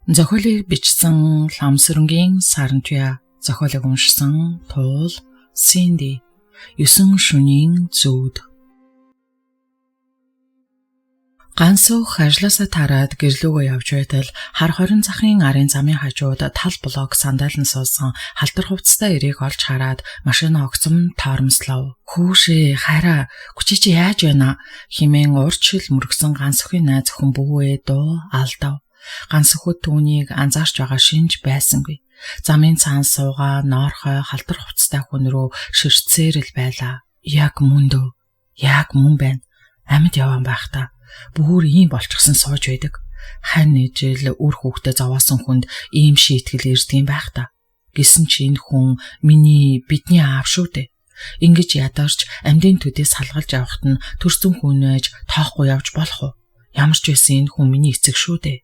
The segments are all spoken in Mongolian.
Зохиолыг бичсэн Ламсрынгийн Саран туяа, зохиолыг уншсан Туул Синди. 9 шөнийн зүүд. Гансуух ажлаасаа тараад гэрлүүгөө явж байтал хар хорин захын арын замын хажууд тал блок сандалн суусан халдвар хувцастай эрийг олж хараад машина огцом тоормслов. Хүүшээ хараа хүчиж яаж байна хэмээн уурчил мөргсөн гансуухийн найз хүн бүүвээ дуу алдав. Гансөхөд түүнийг анзаарч байгаа шинж байсангүй. Замын цаан суугаа ноорхой халдвар хувцастай хүн рүү ширцээр л байлаа. Яг мөн байна. Амьд яван байх та. Бүр ийм болчихсон сууж байдаг. Хань нэжэл үр хүүхдээ зовоосон хүнд ийм шийтгэл ирдэг юм байх та. Гэсэн чи энэ хүн бидний аав шүү дээ. Ингэж ядарч амьдын төдөөс салгалж явахт нь төрсөн хүн ээж тоохгүй явж болох уу? Ямар ч байсан энэ хүн миний эцэг шүү дээ.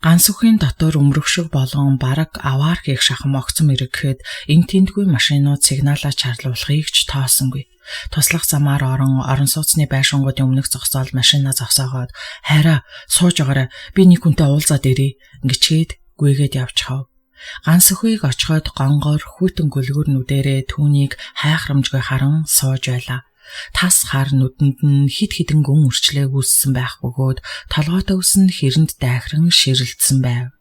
Гансүхийн дотор өмрөгшөг болгон бараг аваар хийх шахам огцом ирэхэд энэ тэндгүй машинууд сигналаа чарлуулахыг ч тоосонгүй. Туслах замаар орон сууцны байшингуудын өмнөх зогсоол машинаа зогсоогоод хайраа сууж байгаарай би нэг хүнтэй уулзаад ирье гिचгээд гүйгээд явчихав. Гансөхийг очиход гонгор хүйтэн гөлгөр нүдэрээ түүнийг хайхрамжгүй харан сууж байлаа. Тас хар нүдэнд нь хид хідэн гүн үрчлээ үүссэн байх бөгөөд толгойтой ус нь хэрэнд дайхран ширэлдсэн байв.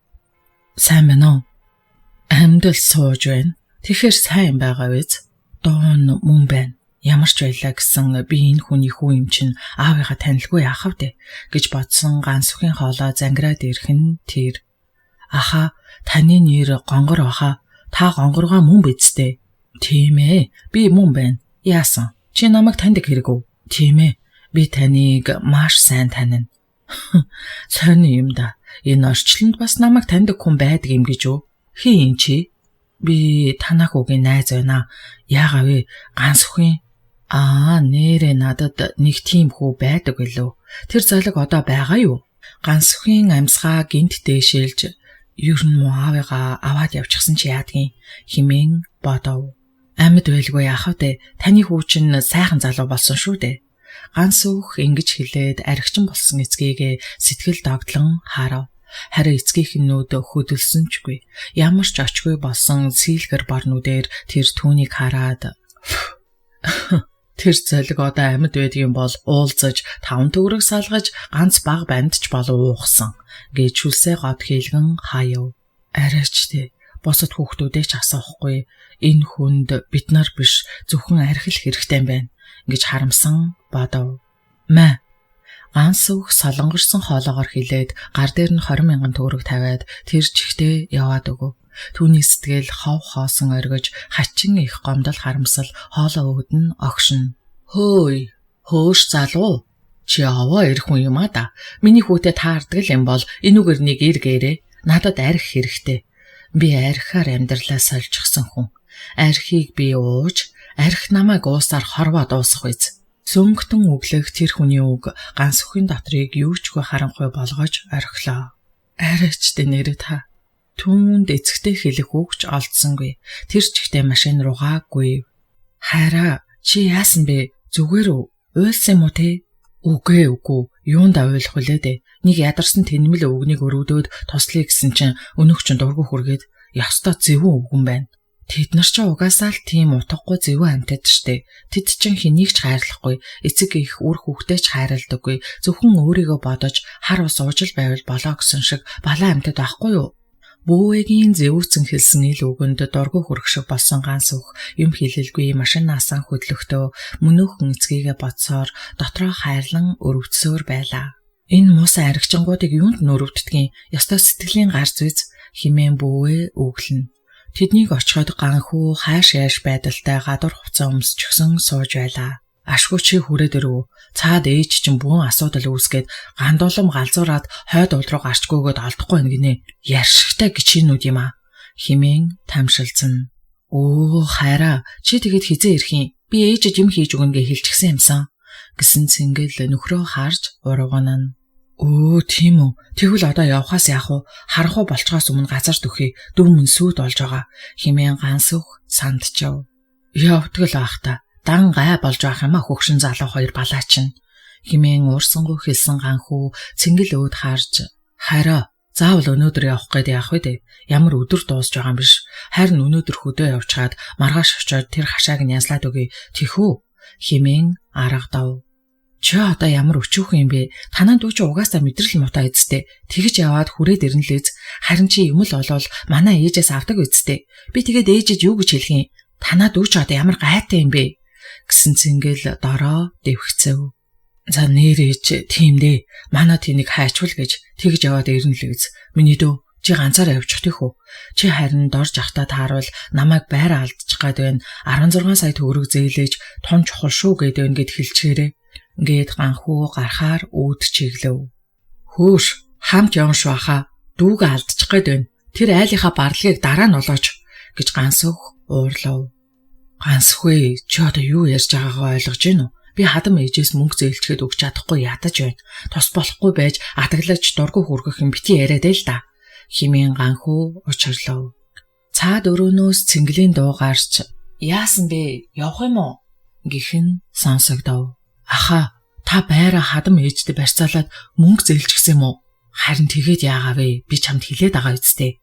Сайн байна уу? Амьдл сууж байна. Тэгэхээр сайн байгаа биз? Дуун мөн байна. Ямар ч байлаа гэсэн би энэ хүний хүү юм чинь аавынхаа танилгүй яахав дээ гэж бодсон гансүхийн хоолой зангираад ирхэн тэр. Аха, таны нэр гонгор баха. Та гонгоргоо мөн бидтэй. Тийм ээ, би мөн байна. Яасан? Чи намайг таньдаг хэрэггүй. Тийм ээ. Би таныг маш сайн танина. Сони юм да. Энэ орчлонд бас намайг таньдаг хүн байдаг юм гэж үү? Хин чи? Би танах үгийн найз байна. Яагаа вэ? Гансүхийн. Нэрээ надад нэг тийм хүү байдаг билүү? Тэр золиг одоо байгаа юу? Гансүхийн амьсгаа гинт дээшээлж ер нь муу аавыгаа аваад явчихсан чи яадгийн химэн бодов. Амьд байлгүй яах вэ? Таны хүү чинь сайхан залуу болсон шүү дээ. Гансүх ингэж хэлээд архичин болсон эцгийгээ сэтгэл догдлон харав. Харин эцгийнхэн нүд хөдөлсөнчгүй. Ямар ч очгүй болсон сийлгэр борнуудээр тэр түүнийг хараад тэр золиг одоо амьд байдаг юм бол уулзаж 5 төгрөг салгаж ганц баг бандч болов уухсан гэж хүлсээ гот хийлгэн хаяв. Арайч тий. Босод хүүхдүүдээ ч асуухгүй. Энэ хүнд бид нар биш зөвхөн архил хэрэгтэй байна гэж харамсан бодов. Гансүх солонгорсон хоолоогоор хилээд гар дээр нь 20,000 төгрөг тавиад тэр чихтэй яваад өгөв. Түүний сэтгэл хов хоосон оргиж хачин их гомдол харамсал хоолоо өгд нь огшин. Хөөш залуу. Чи аваа ирэх хүн юм да. Миний хүүтэй таардаг юм бол энүүгээр нэг иргээрээ. Надад арх хэрэгтэй. Би архаар амьдралаа сольчихсан хүн. Архийг би ууж, арх намайг уусаар хорвоо дуусах биз. Сөнгөтөн өглөх тэр хүний үг гансүхийн дотрыг юучгүй харанхуй болгож орхилоо. Арайч тэ нэрээ та. Түүнд эцэгтэй хэлэх үгч олдсонгүй. Тэр чихтэй машин руугаа гүйв. Хараа, чи яасан бэ? Зүгээр үү? Уйлсан юм уу те? Үгүй. Юунд авилах вүлээ дээ? Нэг ядарсан тэнмэл өвгнийг өргөдөөд туслая гэсэн чинь өнөөх чинь дургу хүргээд ястаа зэвүүн өвгөн байна. Тэд нар ч угаасаа л тийм утгагүй зэвүүн амьтад штэ. Тэд чинь хэнийг ч хайрлахгүй, эцэг их үр хүүхдээ ч хайрладаггүй. Зөвхөн өөрийгөө бодож хар ус уужил байвал болоо гэсэн шиг балаа амьтад байхгүй юу? Бүүгийн зэвүүцэн хэлсэн ил үгэнд дургу хүрэх шиг болсон гансүх юм хэлэлгүй машинаасаа хөдлөхдөө мөнөөхөн эцгийгээ бодсоор дотроо хайрлан өрөвдсөөр байлаа. Энэ муусан аригчингуудыг юунд нөрөвддгийг ёстой сэтгэлийн гарц үз химэн бүүе өглөн. Тэднийг очиход ганхүү хайш яаш байдалтай гадуур хувцас өмсчихсөн сууж байлаа. Ашгүй чи хүрээд ирв. Цаад ээж чинь бүхэн асуудал үүсгээд гандуулам галзуураад хойд уул руу гарчгүйгээд олдохгүй гинэ. Яршигтай гिचинүүд юм а. Химэн тамшилсан. Хайраа чи тэгэд хизээ ирэх юм. Би ээжэд юм хийж өгнө гэж хэлчихсэн юмсан. Гэсэн цэнгэл нөхрөө харж урагнана. Тийм үү. Тэгвэл одоо явхаас яах вэ? Харахгүй болчгоос өмнө газар дөхий. Дүү мөн сүйд болж байгаа. Химэн гансүх сандчав. Явтгал бах та. Дан гай болж байх юм а хөгшин залуу хоёр балаач нь. Химэн уурсангуу хэлсэн ганхүү цэнгэл өөд харж хараа Заавал өнөөдөр явах гээд яах вэ дээ? Ямар өдөр дуусж байгаа юм биш. Харин өнөөдөр хөдөө явчаад маргааш очиод тэр хашааг нь янзлаад өгье. Тэхүү химэн аргадав. Чи одоо ямар өчүүхэн юм бэ? Танаа дүү чи угаасаа мэдрэл муутай эцтэй. Тэгж яваад хүрээд ирнэ лээс. Харин чи юм л олвол манай ээжээс авдаг үсттэй. Би тэгээд ээжэд юу гэж хэлэх юм? Танаа дүү чи одоо ямар гайтай юм бэ? Гэсэн цэнгэл дороо дэвхцэв. За нэрэж тийм дээ. Манай тэнийг хайчвал гэж тэгж яваад ирнэ л үз. Миний дөө чи ганцаараа явчих тийх үү? Чи харин дорж ахтаа таарвал намайг байраа алдчих гээд байна. 16 сая төгрөг зээлээж тун чухал шүү гээд байна гэд хэлчихээрээ. Ингээд ганхуу гарахаар үүд чиглэв. Хөөш хамт явна шүү хаа. Дүүгээ алдчих гээд байна. Тэр айлынхаа барлыгийг дараа нь олооч гэж гансөх уурлав. Гансгүй чи одоо юу ярьж байгаагаа ойлгож байна уу? Би хадам ээжээс мөнгө зээлчгээд өгч чадахгүй ядаж байна. Тос болохгүй байж атаглаж дургу хүргэх юм бити яриад л да. Химэн ганхуу учирлав. Цаад өрөөнөөс цэнгэлийн дуу гарч яасан бэ? Явах юм уу? Гихэн сонсогдов. Аха, та байраа хадам ээжтэй барьцаалаад мөнгө зээлчихсэн юм уу? Харин тэгээд яагаа вэ? Би чамд хэлээд байгаа үсттэй.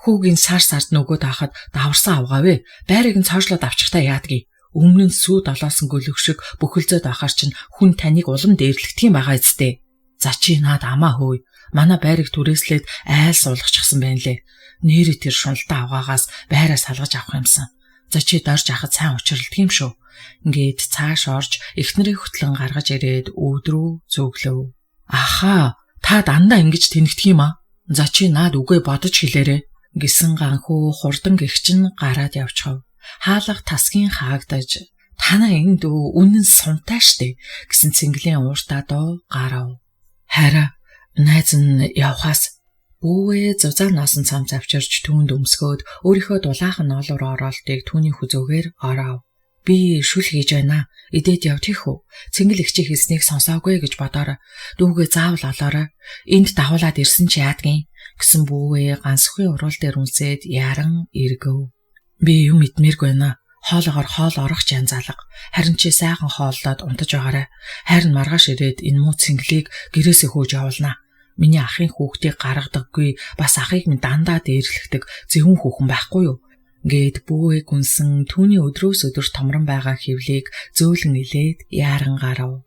Хүүгийн сард нөгөөд ахад даварсан авгаавэ. Байрыг нь цоошлоод авчихтаа яадгийг. Өмнө нь сүү долоосон гөлөг шиг бүхэлзээд ахаар чинь хүн таныг улам дээрлэгдэх юм байгаа эцтэй. За чи наад амаа хөөе. Манай байрыг түрээслээд айл суулгачихсан байна лээ. Нэрээ тэр шуналтаа авгаагаас байраа салгаж авах юмсан. За чи дорж ахад сайн учралдаг юм шүү. Ингээд цааш орж эхнэрийг хөтлөн гаргаж ирээд өөдрөө зөглөв. Аха, та дандаа ингэж тэнэгдэх юм аа. За чи наад үгээ бодож хэлээрэ гэсэн ганхуу хурдан гихчин гараад явчихав. Хаалга тасгийн хаагдаж танаа энэ дүү үнэн сунтай штэ гэсэн цэнгэлийн ууртаа доо гарав. Хараа найз нь явхаас бүүвээ зузаан насан цамц авчирч түүнд өмсгөөд өөрийнхөө дулаахан ноолуур ороолтыг түүний хүзүүгээр оров. Би шүл хийж байна. Идээд яв тийх үү? Цэнгэл ихчи хэлснийг сонсоогүй гэж бодоорой. Дүүгээ заавал олоорой. Энд давуулаад ирсэн чи яадгийн гэсэн бүүвээ гансхын уруул дээр үнсээд яран эргэв. Би юм идмээргүй байна. Хоолоогоор хоол орох жанзаалга. Харин чи сайхан хооллоод унтаж байгаарай. Харин маргааш ирээд энэ муу цэнгэлийг гэрээсээ хөөж явуулнаа. Миний ахын хүүхдийг гаргадаггүй, бас ахыг минь дандаа дээрлэгдэг зөвхөн хүүхэн байхгүй юу? Гээд бүүвээ гүнсэн түүний өдрөөс өдөр томрон байгаа хөвлийг зөөлөн илээд яаран гарав.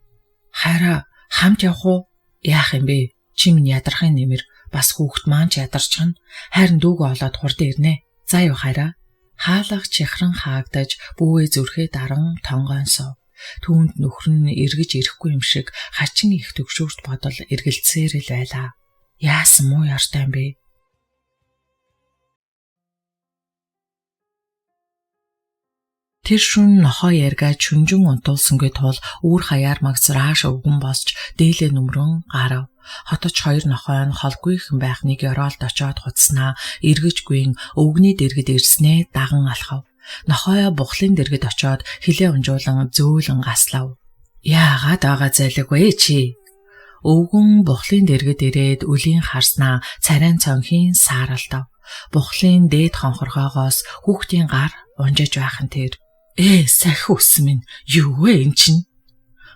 Хараа хамт явах уу? Яах юм бэ? Чи минь ядархын нэмэр бас хүүхд маань ч ядарчихна. Харин дүүгээ олоод хурдан ирнэ. За юу хараа. Хаалга чихран хаагдаж бүүвээ зүрхээ даран тонгоонсов. Түүнд нөхөр нь эргэж ирэхгүй юм шиг хачин их төгшөөрт бодол эргэлцсээр л байлаа. Яасан муу яртай юм бэ? Тэр шүн нохоо яргаа чүнжин унтуулсангүй тул үүр хаяар магсрааш өвгөн босч дээлээ нүмрэн гарав. Хоточ хоёр нохой нь холгүйхэн байхныг ёроолд очоод хуцснаа эргэжгүйн өвгний дэргэд ирснээ даган алхав. Нохой бухлын дэргэд очоод хилээ унжуулан зөөлөн гаслав. Яагаад байгаа зайлэг вэ чи? Өвгөн бухлын дэргэд ирээд үлийн харснаа царайн цонхийн сааралдав. Бухлын дээд хонхоргоогоос хүүхдийн гар унжиж байхын тэр сахи ус минь юу вэ эн чин?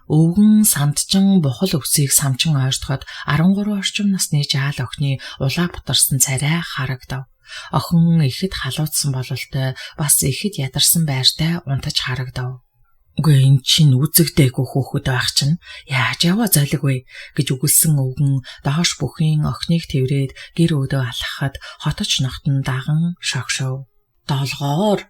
Өвгөн сандчин бухал өвсийг самчин ойртоход 13 орчим насны жаал охины улаа бутарсан царай харагдав. Охин ихэд халуутсан бололтой бас ихэд ядарсан байртай унтаж харагдав. Үгүй эн чин үзэгдээгүй хөөхөд байх чинь яаж яваа золиг вэ гэж үгэлсэн өвгөн доош бүхийн охиныг тэврээд гэр өөдөө алхахад хоточ нохтон даган шогшов. Доолгоор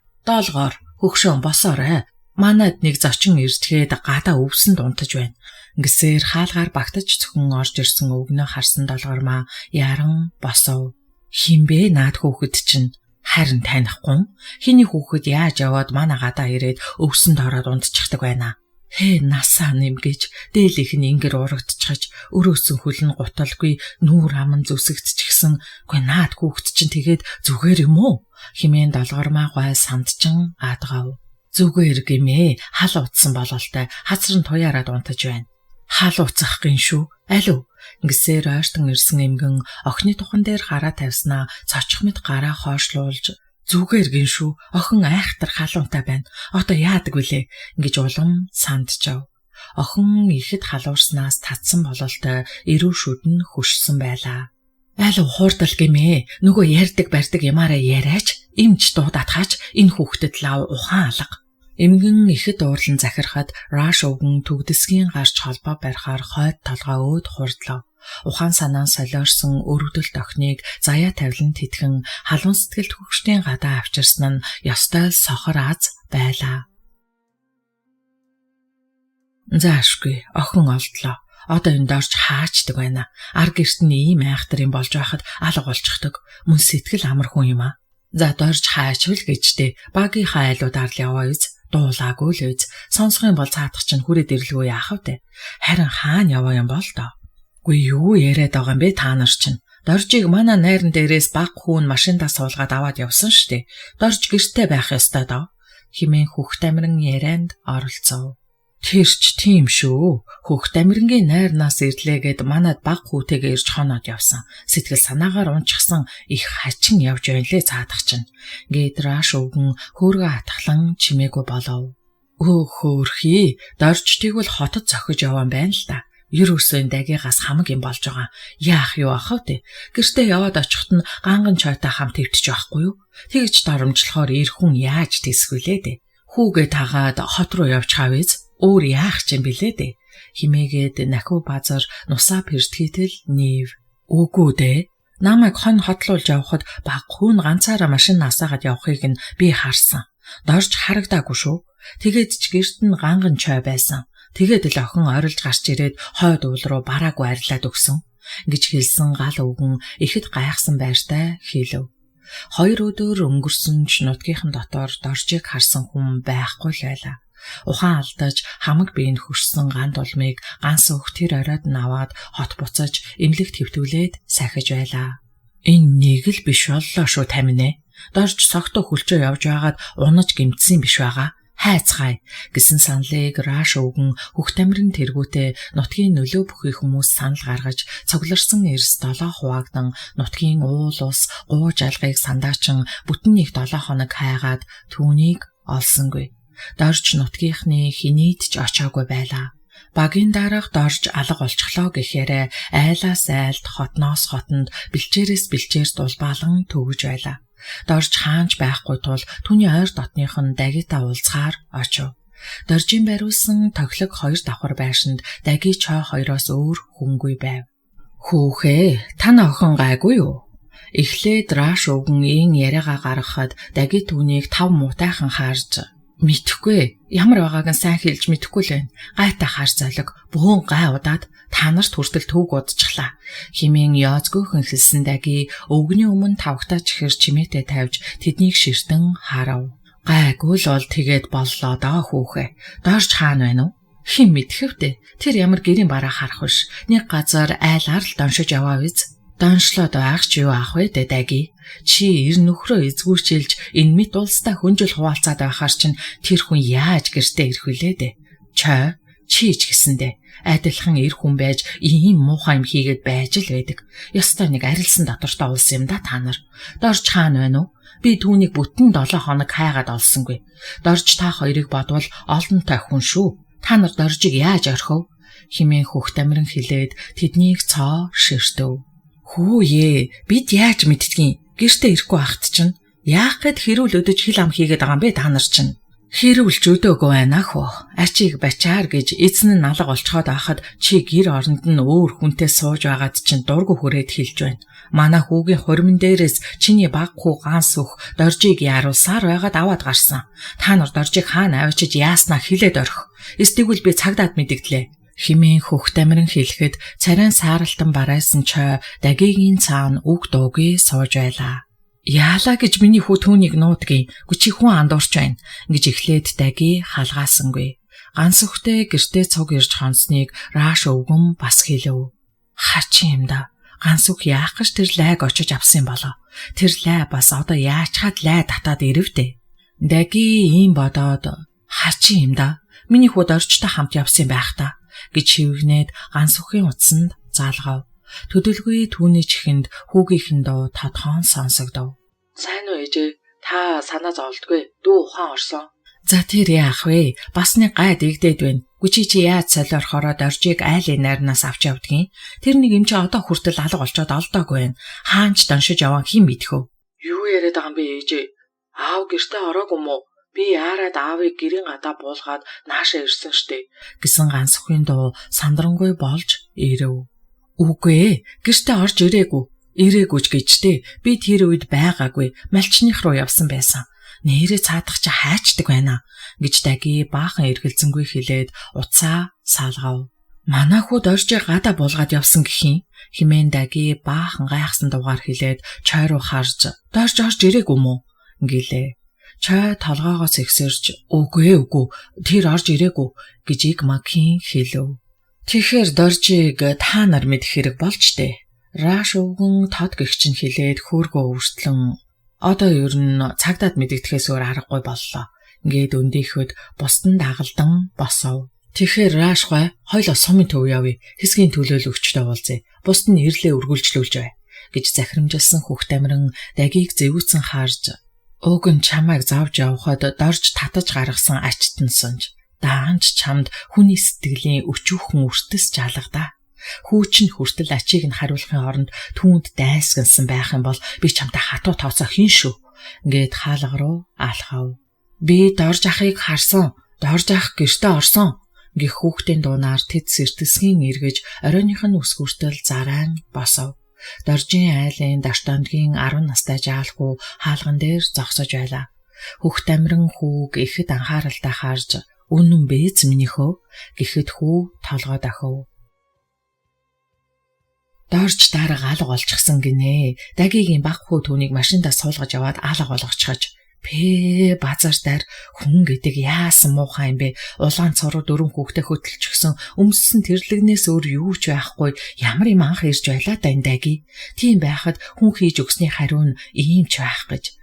хөгшөн босоорой. Манайд нэг зочин ирдэхэд гадаа өвсөнд унтаж байна. Ингэсээр хаалгаар багтаж зөвхөн орж ирсэн өвгнөө харсан долгормаа яран босов. Хинбэ наад хөөхөд чинь харин танихгүй. Хиний хөөхөд яаж яваад манай гадаа ирээд өвсөнд ороод унтчихдаг байна. Насаа нэмгэж дээлийнх нь ингэр урагдчихж өрөөсөн хөл нь гуталгүй нүүр аман зүсэгдчихсэн. Гүй наад хөөхөд чинь тэгээд зүгээр юм уу? Химэн долгормаа гой сандчин аадгав. Зүгээр гэмээ хал утсан бололтой хацран туяараад унтаж байна. Хал уцах гин шүү. Алив. Ингэсээр ойртон ирсэн эмгэн охины тухан дээр гараа тавьснаа цочих мэд гараа хоошлуулж зүгээр гин шүү. Охин айхтар халуунтай байна. Одоо яадаг вүлээ? Ингэж улам сандчав. Охин ихэд халуурснаас татсан бололтой эрүү шүдэн хөшсөн байлаа. Айл ухуурдал гэмээ нөгөө ярьдаг барьдаг ямаараа яриач эмч дуудатгаач энэ хүүхдэд лав ухаан алга. Эмгэн ихэд уурлан захирахад Раш өвгөн төгдөсгийн гарч холбоо барихаар хойд толгой өөд хурдлав. Ухаан санаан солиорсон өргөдөлт охиныг заяа тавилан тэтгэн халуун сэтгэлд хөвгчдийн гадаа авчирсан нь ёстой л сохор аз байлаа. Заашгүй охин олдлоо. Одоо энд орж хаачдаг байна. Ар гэрт нь ийм айхтар юм болж байхад алга болчихдог. Мөн сэтгэл амар хүн юм а. За дорж хаачвал гэжтэй багийнхаа айлуудаар л яваа үз. Дуулаагүй л үз. Сонсох юм бол цаадах чинь хүрээд ирлгүй яах вэ? Харин хаана яваа юм бол доо. Гүй юу яриад байгаа юм бэ та нар чинь? Доржийг манай найран дээрээс баг хүүн машиндаа суулгаад аваад явсан штэ. Дорж гэртээ байх ёстой доо. Химэн хүүхд амиран ярианд оролцов. Тэрч тийм шүү. Хүүхд амирнгийн найрнаас ирлээгээд манад баг хүүтэйгээ ирж хоноод явсан. Сэтгэл санаагаар унчихсан их хачин явж байлээ цаадах чинь. Гээд Раш өвгөн хөөргө хатглан чимээгүй болов. Хөөрхий, доржтыг бол хотод зохиж яваан байна л та. Ерөөсөө дагигаас хамаг юм болж байгаа. Яах юу ахав те. Гэртээ яваад очихт нь ганган чойтой хамт өвтчих байхгүй юу? Тэгж дарамжлахоор ир хүн яаж тэсвэлээ те. Хүүгээ тагаад хот руу явчихав биз? Өөр яах ч юм бэлээ дээ. Химээгээд нахиу базар нусаа пэртгийтэл нийв. Үгүй дээ. Намайг хон хотлуулж явхад баг хүүн ганцаараа машин насаагаад явахыг нь би харсан. Дорж харагдаагүй шүү. Тэгээд ч гэрт нь ганган чой байсан. Тэгээд л охин орилж гарч ирээд хойд уул руу бараагүй арилаад өгсөн. Гэж хэлсэн гал өвгөн ихэд гайхсан байртай хэлв. 2 өдөр өнгөрсөн ч нутгийнхан дотор доржийг харсан хүн байхгүй л байлаа. Ухаан алдаж хамаг биенд хөшсөн ганд улмыг ганс өх тэр оройд нь аваад хот буцаж эмнэлэг твтүүлээд сахиж байлаа. Энэ нэг л биш боллоо шүү таминэ. Дорж согтоо хөлчөө явж байгаад унаж гимтсэн биш байгаа. Хайцгаая гэсэн саналыг Раш өвгөн хүүхд амирын тэргүүтээ нутгийн нөлөө бүхий хүмүүс санал гаргаж цоглорсон эрс 7 хуваагдан нутгийн уул ус гууж алгыг сандаачин бүтэн нэг 7 хоног хайгаад түүнийг олсонгүй. Дорж нутгийнхны хинийд ч очоогүй байлаа. Багийн дараах дорж алга болчихлоо гэхээр айлаас айлд хотноос хотонд бэлчээрээс бэлчээрт улбаалан төгөж байлаа. Дорж хаанч байхгүй тул түүний ойр дотных нь дагитаа уулзахаар очив. Доржийн бариулсан тоглог 2 давхар байшинд даги чой 2-оос өөр хүнгүй байв. Хүүхээ, тань охин гайгүй юу? Эхлээд Раш өвгөн ийн яриагаа гаргахад даги түүнийг 5 муутайхан харж мэдхгүй ямар байгааг нь сайн хэлж мэдэхгүй л байна. Гайтай хар золиг бөөн гай удаад та нарт хүртэл түүг удчихлаа. Химэн яозгүйхэн хэлсэн даги өвгөний өмнө тавгтаач ихэр чимээтэй тавьж тэднийг ширтэн харав. Гайгүй л бол тэгээд боллоо доо хүүхэ. Дорж хаана байна уу? Хин мэдхэвдэ. Тэр ямар гэрийн бараа харах биш. Нэг газар айлаар л доншиж яваа биз. Доншлоод байх ч юу ах вэ даги? Чи ир нөхрөө эзгүүрчилж энэ мэд улстай хүнжил хуваалцаад байхаар чинь тэр хүн яаж гэртээ ирэх вүлээ дээ. Чи ч гэсэндээ адилхан ир хүн байж ийм муухай юм хийгээд байж л байдаг. Ёстой нэг арилсан дотортой улс юм да та нар. Дорж хаана байна уу? Би түүнийг бүтэн 7 хоног хайгаад олсонгүй. Дорж та хоёрыг бодвол олонтой хүн шүү. Та нар доржийг яаж орхив? Химэн хүүхд амиран хэлээд тэднийг цоо ширтэв. Хүүе, бид яаж мэдтгийг? Гэртээ ирэхгүй ахт чинь яах гэд хэрүүл өдөж хил ам хийгээд байгаа юм бэ та нар чинь? Хэрүүлж өдөөгүй байна хөө. Ачиг бачаар гэж эзэн нь алга олцоход байхад чи гэр оронд нь өөр хүнтэй сууж байгаад чинь дургу хүрээд хэлж байна. Манай хүүгийн хурмын дээрээс чиний баг хүү ганс өх доржийг яаруулсаар байгаад аваад гарсан. Та нар доржийг хаана авчиж яаснаа хэлээд орхи. Эсвэл би цагдаад мэдэгдлээ. Химэн хүүхд амиран хэлэхэд царайн сааралтан барайсан чой дагигийн цаана үг дуугүй сууж байлаа. Яалаа гэж миний хүү түүнийг нуудгийн гүчи хүн андуурч байна гэж эхлээд даги халгаасангүй. Ганц өхтэй гэртээ цуг ирж хонсныг Раш өвгөн бас хэлв. Хачин юм да. Ганц өх яах гэж тэр лайг очиж авсан болоо. Тэр лай бас одоо яачхад лай татаад ирэвдэ. Даги ийм бодоод хачин юм да. Миний хүүд орчтой хамт явсан байх та гэж хивгнээд ганц өхийн утсанд заалгав. Төдөлгүй түүний чихэнд хүүгийнхэн доо тодхон сонсогдов. Сайн уу ээжээ? Та санаа зовлтгүй. Дүү ухаан орсон. За тэр яах вэ? Бас нэг гай дэгдээд байна. Гүчи яаж солиорхороо доржийг айлын найрнаас авч явдгийн. Тэр нэг юм чи одоо хүртэл алга болчоод олдоогүй байна. Хаанч доншиж яван хэн мэдхөө. Юу яриад байгаа юм бэ ээжээ? Аав гэртээ ороогүй мó? Би яарад аавыг гэрийн гадаа буулгаад наашаа ирсэн штэ гэсэн Гансүхийн дуу сандрангуй болж ирэв. Үгүй ээ, гэртээ орж ирээгүй ч гэжтэй. Би тэр үед байгаагүй, малчных руу явсан байсан. Нээрээ цаадах чи хайчдаг байна гэж Даги баахан эргэлзэнгүй хэлээд уцаа саалгав. Манайхуу доржийг гадаа буулгаад явсан гэхийн химэн Даги баахан гайхсан дугаар хэлээд чой руу харж дорж орж ирээгүй мó гэлээ. Чой толгоогоос ихсэрч үгүй тэр орж ирээгүй гэж Игмакийн хэлв. Тэгэхээр доржийг та нар мэдэх хэрэг болж дээ. Раш өвгөн тод гэгч нь хэлээд хөөргөө өвөртлөн одоо ер нь цагдаад мэдэгдэхээс өөр аргагүй боллоо. Ингээд өндийхөд бусдан дагалдан босов. Тэгэхээр Раш гой хоёлоо сумын төв явъя. Хэсгийн төлөөлөгчтэй уулзъя. Бусд нь ирлээ үргэлжлүүлж бай гэж захирамжилсан хүүхд амиран Дагиг зэвүүцэн харж өөг нь чамайг завж явхад дорж татаж гаргасан ачтан сонж даанч чамд хүний сэтгэлийн өчүүхэн үртэс жалгадаа. Хүүчин хүртэл ачийг нь хариулахын оронд түүнд дайсгансан байх юм бол би чамтай хатуу тооцоо хийн шүү. Ингээд хаалга руу алхав. Би дорж ахыг харсан. Дорж ах гэртээ орсон гэх хүүхдийн дуунаар тэд сэртэлсгийн эргэж оройных нь үсгүртэл зарайн босов. Доржийн айлын Даштондгийн 10 настай жаалхуу хаалган дээр зогсож байлаа. Хүүхд амиран хүүг ихэд анхааралтай харж үнэн бээз минийхөө гэхэд хүү толгой дохив. Дорж дарга алга болчихсон гинэ. Дагигийн баг хүү түүнийг машиндаа суулгаж яваад алга болгочихож базар дээр хүн гэдэг яасан муухай юм бэ? Улаан цоруу 4 хүүхдээ хөтөлчихсөн өмссөн тэрлэгнээс өөр юу ч байхгүй. Ямар юм анх ирж байлаа да энэ Даги. Тийм байхад хүн хийж өгсний хариу нь ийм ч байх гэж.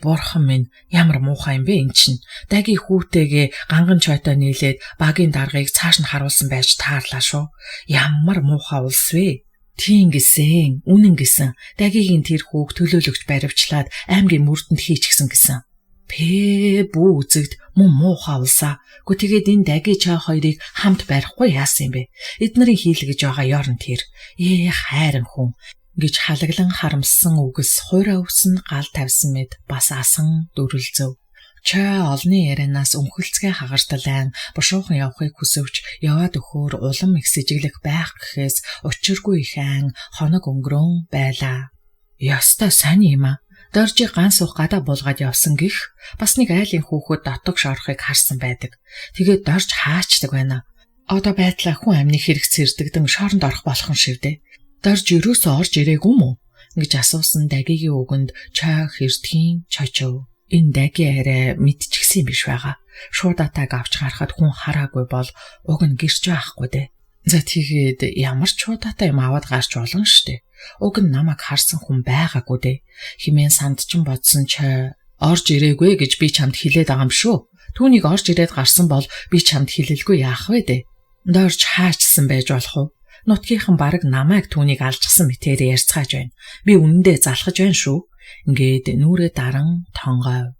Бурхан минь ямар муухай юм бэ эн чинь. Даги хүүтэйгээ ганган чойтой нийлээд багийн даргаыг цааш нь харуулсан байж таарлаа шүү. Ямар муухай улс вэ? Тийм гэсэн, үнэн гэсэн. Дагигийн тэр хүүг төлөөлөгч баривчлаад аймгийн мөрдөнд хийчихсэн гэсэн. Бүү үзэгд мөн муухай улсаа. Гэхдээ тэгээд энэ Даги чаа хоёрыг хамт барихгүй яасан юм бэ? Эднэрийн хийлгэж байгаа ёрн тэр. Хайран хүн гэж халаглан харамссан үгс хуурай өвсөн гал тавьсан мэд бас асан дүрлзөв. Чой олны ярианаас өнхөлцгээ хагарталайн бушуухан явахыг хүсвч яваад өгөхөөр улам их сэжиглэх байх гэхээс учиргүй их айн хоног өнгөрөн байлаа. Ястай сайн юм а. Доржийг ганц ух гадаа буулгаад явсан гих бас нэг айлын хүүхэд дотог шорохыг харсан байдаг. Тэгээд дорж хаачдаг байна. Одоо байдлаа хүн амны хэрэгц сэрдэгдэн шоронд орох болох нь шивдэ. Дорж ерөөсөө орж ирээгүй мүү гэж асуусан Дагигийн үгэнд чой хэрдхийн чочов. Энэ Даги арай мэдчихсэн биш байгаа. Шуудатаг авч гарахад хүн хараагүй бол уг нь гэрч байхгүй дээ. За тэгээд ямар ч шуудатай юм аваад гарч болно штэ. Уг нь намайг харсан хүн байгаагүй дээ. Химэн сандчин бодсон чой орж ирээгүй гэж би чамд хэлээд байгаа юм шүү. Түүнийг орж ирээд гарсан бол би чамд хэлэлгүй яах вэ дээ. Дорж хаачсан байж болох уу? Нутгийнхан бараг намайг түүнийг алжсан мэтээр ярьцгааж байна. Би үнэндээ залхаж байна шүү. Ингээд нүрээ даран тонгойв.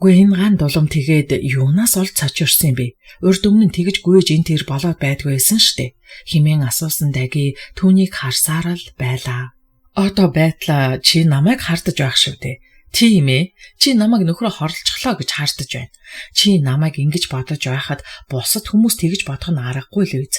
Гүй энэ ган дулам тэгээд юунаас олж цочирсан юм бэ? Урд өмнө тэгж гүйж энэ тэр болоод байдгүй байсан штэ. Химэн асуусан Даги түүнийг харсаар л байлаа. Одоо байтлаа чи намайг хардаж байх шивдэ. Тийм ээ. Чи намайг нөхрөө хорлцглоо гэж хардаж байна. Чи намайг ингэж бодож байхад бусад хүмүүс тэгж бодох нь аргагүй л үз.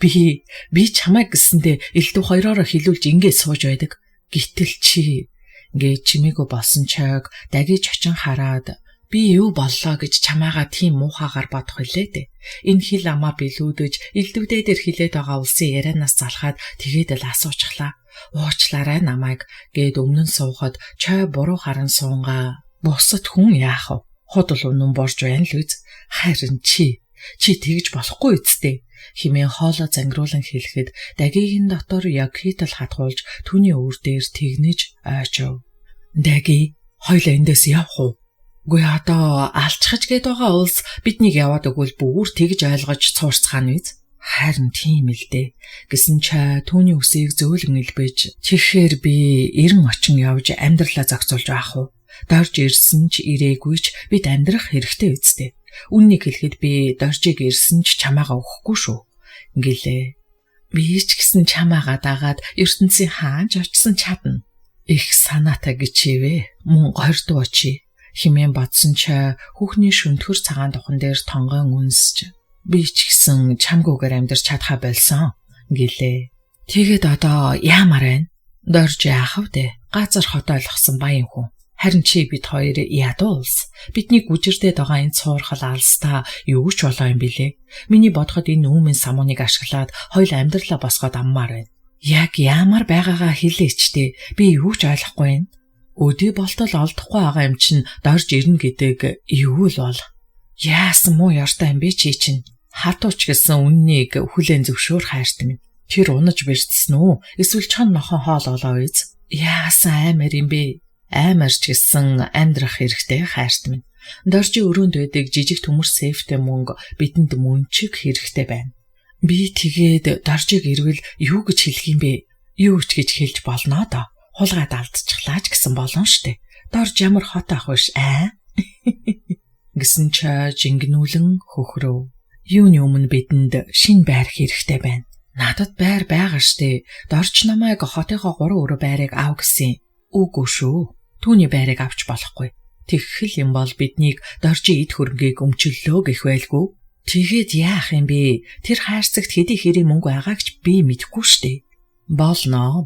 Би чамайг гэсэндээ элдв хоёроо хилүүлж ингээд сууж байдаг. Гэтэл чи ингээд чимээгүй болсон чойг Даги чочин хараад би юу боллоо гэж чамаагаа тийм муухагаар бодох үлээ дээ. Энэ хил амаа билүүдэж элдвдээ дээр хилээд байгаа улсын ярианаас залхаад тэгээд л асуучлаа. Уучлаарай намайг гэд өмнө нь суухад чой буруу харан суунгаа. Бусад хүн яах вэ? Худал үнэн борж байна л үз. Харин чи тэгж болохгүй үсттэй. Химээ хоолоо зангируулан хэлэхэд Дагигийн дотор яг хитэл хатгуулж түүний өвөр дээр тэгнэж ойчов. Даги, хоёлаа эндээс явах уу? Гүй одоо алчхаж гээд байгаа улс биднийг яваад өгвөл бүр тэгж ойлгож цуурцгаана биз? Харин тийм л дээ гэсэн чой түүний үсийг зөөлөн илбэж тэгэхээр би 90 очин явж амьдралаа зохицуулж байх уу? Дорж ирсэн ч ирээгүй ч бид амьдрах хэрэгтэй үсттэй. Үннийг хэлэхэд би доржиг ирсэн ч чамаагаа өгөхгүй шүү. Гэлээ. Би ч гэсэн чамаагаа дагаад ертөнцийн хаанч очсон чадна. Их санаатай гिचивэ. Мөн гордуу очи. Химэн бодсон ч хүүхний шөнтгөр цагаан духан дээр тонгон үнсэж би ч гэсэн чамгүйгээр амьдарч чадхаа болсон. Гэлээ. Тэгээд одоо яамаар байна? Дорж яах вэ? Газар хот ойлгосон баян хүн. Харин чи бид хоёр ядуу улс. Бидний гүжирдээд байгаа энэ цуурхал алстаа юу ч болоо юм бэлээ. Миний бодоход энэ үүмэн самууныг ашиглаад хоёул амьдралаа босгоод аммаар байна. Яг яамаар байгаагаа хэлээч дээ. Би юу ч ойлгохгүй байна. Өдөө болтол олдохгүй байгаа юм чинь дорж ирнэ гэдэг юу л бол. Яасан муу ёртой юм бэ чи чинь? Хатууч гэсэн үннийг хүлээн зөвшөөр хайрт минь. Тэр унаж бэрцсэн үү? Эсвэл чон нохон хоол олоо үз? Яасан аймаар юм бэ? Аймарч гэсэн амьдрах хэрэгтэй хайрт минь. Доржи өрөөнд байдаг жижиг төмөр сейфтэй мөнгө бидэнд мөнчиг хэрэгтэй байна. Би тэгээд доржиг ирвэл юу гэж хэлэх юм бэ? Юу ч гэж хэлж болно доо. Хулгаад алдчихлаач гэсэн болон штэ. Дорж ямар хот ах вэ аа? Гэсэн ч жингнүүлэн хөхрөө. Юуны өмнө бидэнд шин байр хэрэгтэй байна. Надад байр байгаа штэ. Дорж намайг хотынхоо 3 өрөө байрыг ав гэсэн. Үгүй шүү. Түүний байрыг авч болохгүй. Тэгхэл юм бол биднийг доржи эд хөрөнгийг өмчлөлөө гэх байлгүй. Тэгээд яах юм бэ? Тэр хайрцагт хэдий хэрэг мөнгө байгаа гэж би мэдэхгүй штэ. Болно.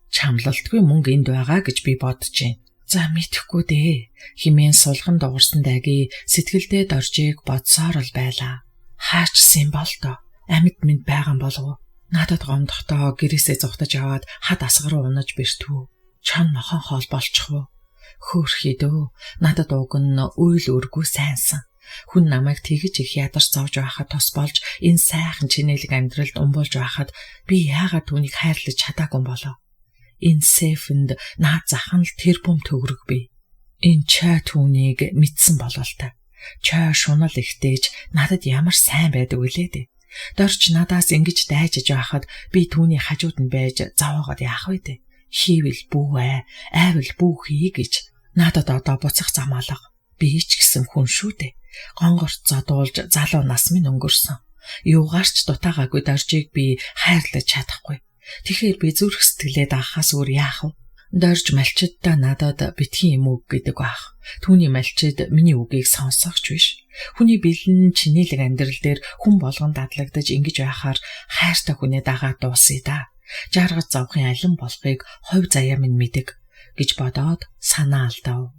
Чамлалтгүй мөнгө энд байгаа гэж би бодож байна. За мэдэхгүй дээ. Химэн сулган дуурсан дайги сэтгэлдээ доржиг бодсоор л байлаа. Хаачсан бол тоо. Амьд минь байгаа болов. Надад гомдохдоо гэрээсээ зугтаж аваад хад асгар унаж бэртв. Чон нохон хоол болчихвоо. Хөөрхий дөө. Надад уг нь үйл өргөө сайнсан. Хүн намайг тэгж их ядарч зовж байхад тус болж энэ сайхан чинэлэг амьдралд умбуулж байхад би яагаад түүнийг хайрлаж чадаагүй болов? Энэ сейфэнд наад захын л тэрбум төгрөг бий. Энэ чай түүнийг мэдсэн болов та. Чай шунал ихтэйж надад ямар сайн байдаг үлээ дээ. Дорч надаас ингэж дайжиж байхад би түүний хажууд нь байж заваагаад яах вэ дээ? Хийвэл бүү айвал бүү хий гэж надад одоо буцах зам алга. Би ч гэсэн хүн шүү дээ. Гонгорт зодуулж залуу нас минь өнгөрсөн. Юугаарч дутаагаагүй доржийг би хайрлаж чадахгүй. Тэгэхээр би зүрх сэтгэлээ даахаас өөр яах вэ? Дорж малчиддаа надад битгий юм үг гэдэг баах. Түүний малчид миний үгийг сонсохч биш. Хүний бэлэн чинэлэг амьдрал дээр хүн болгон дадлагдаж ингэж байхаар хайртай хүнээ дагаад дуусъя да. Жаргаж завхын алин болохыг ховь заяа минь мэдэг гэж бодоод санаа алдав.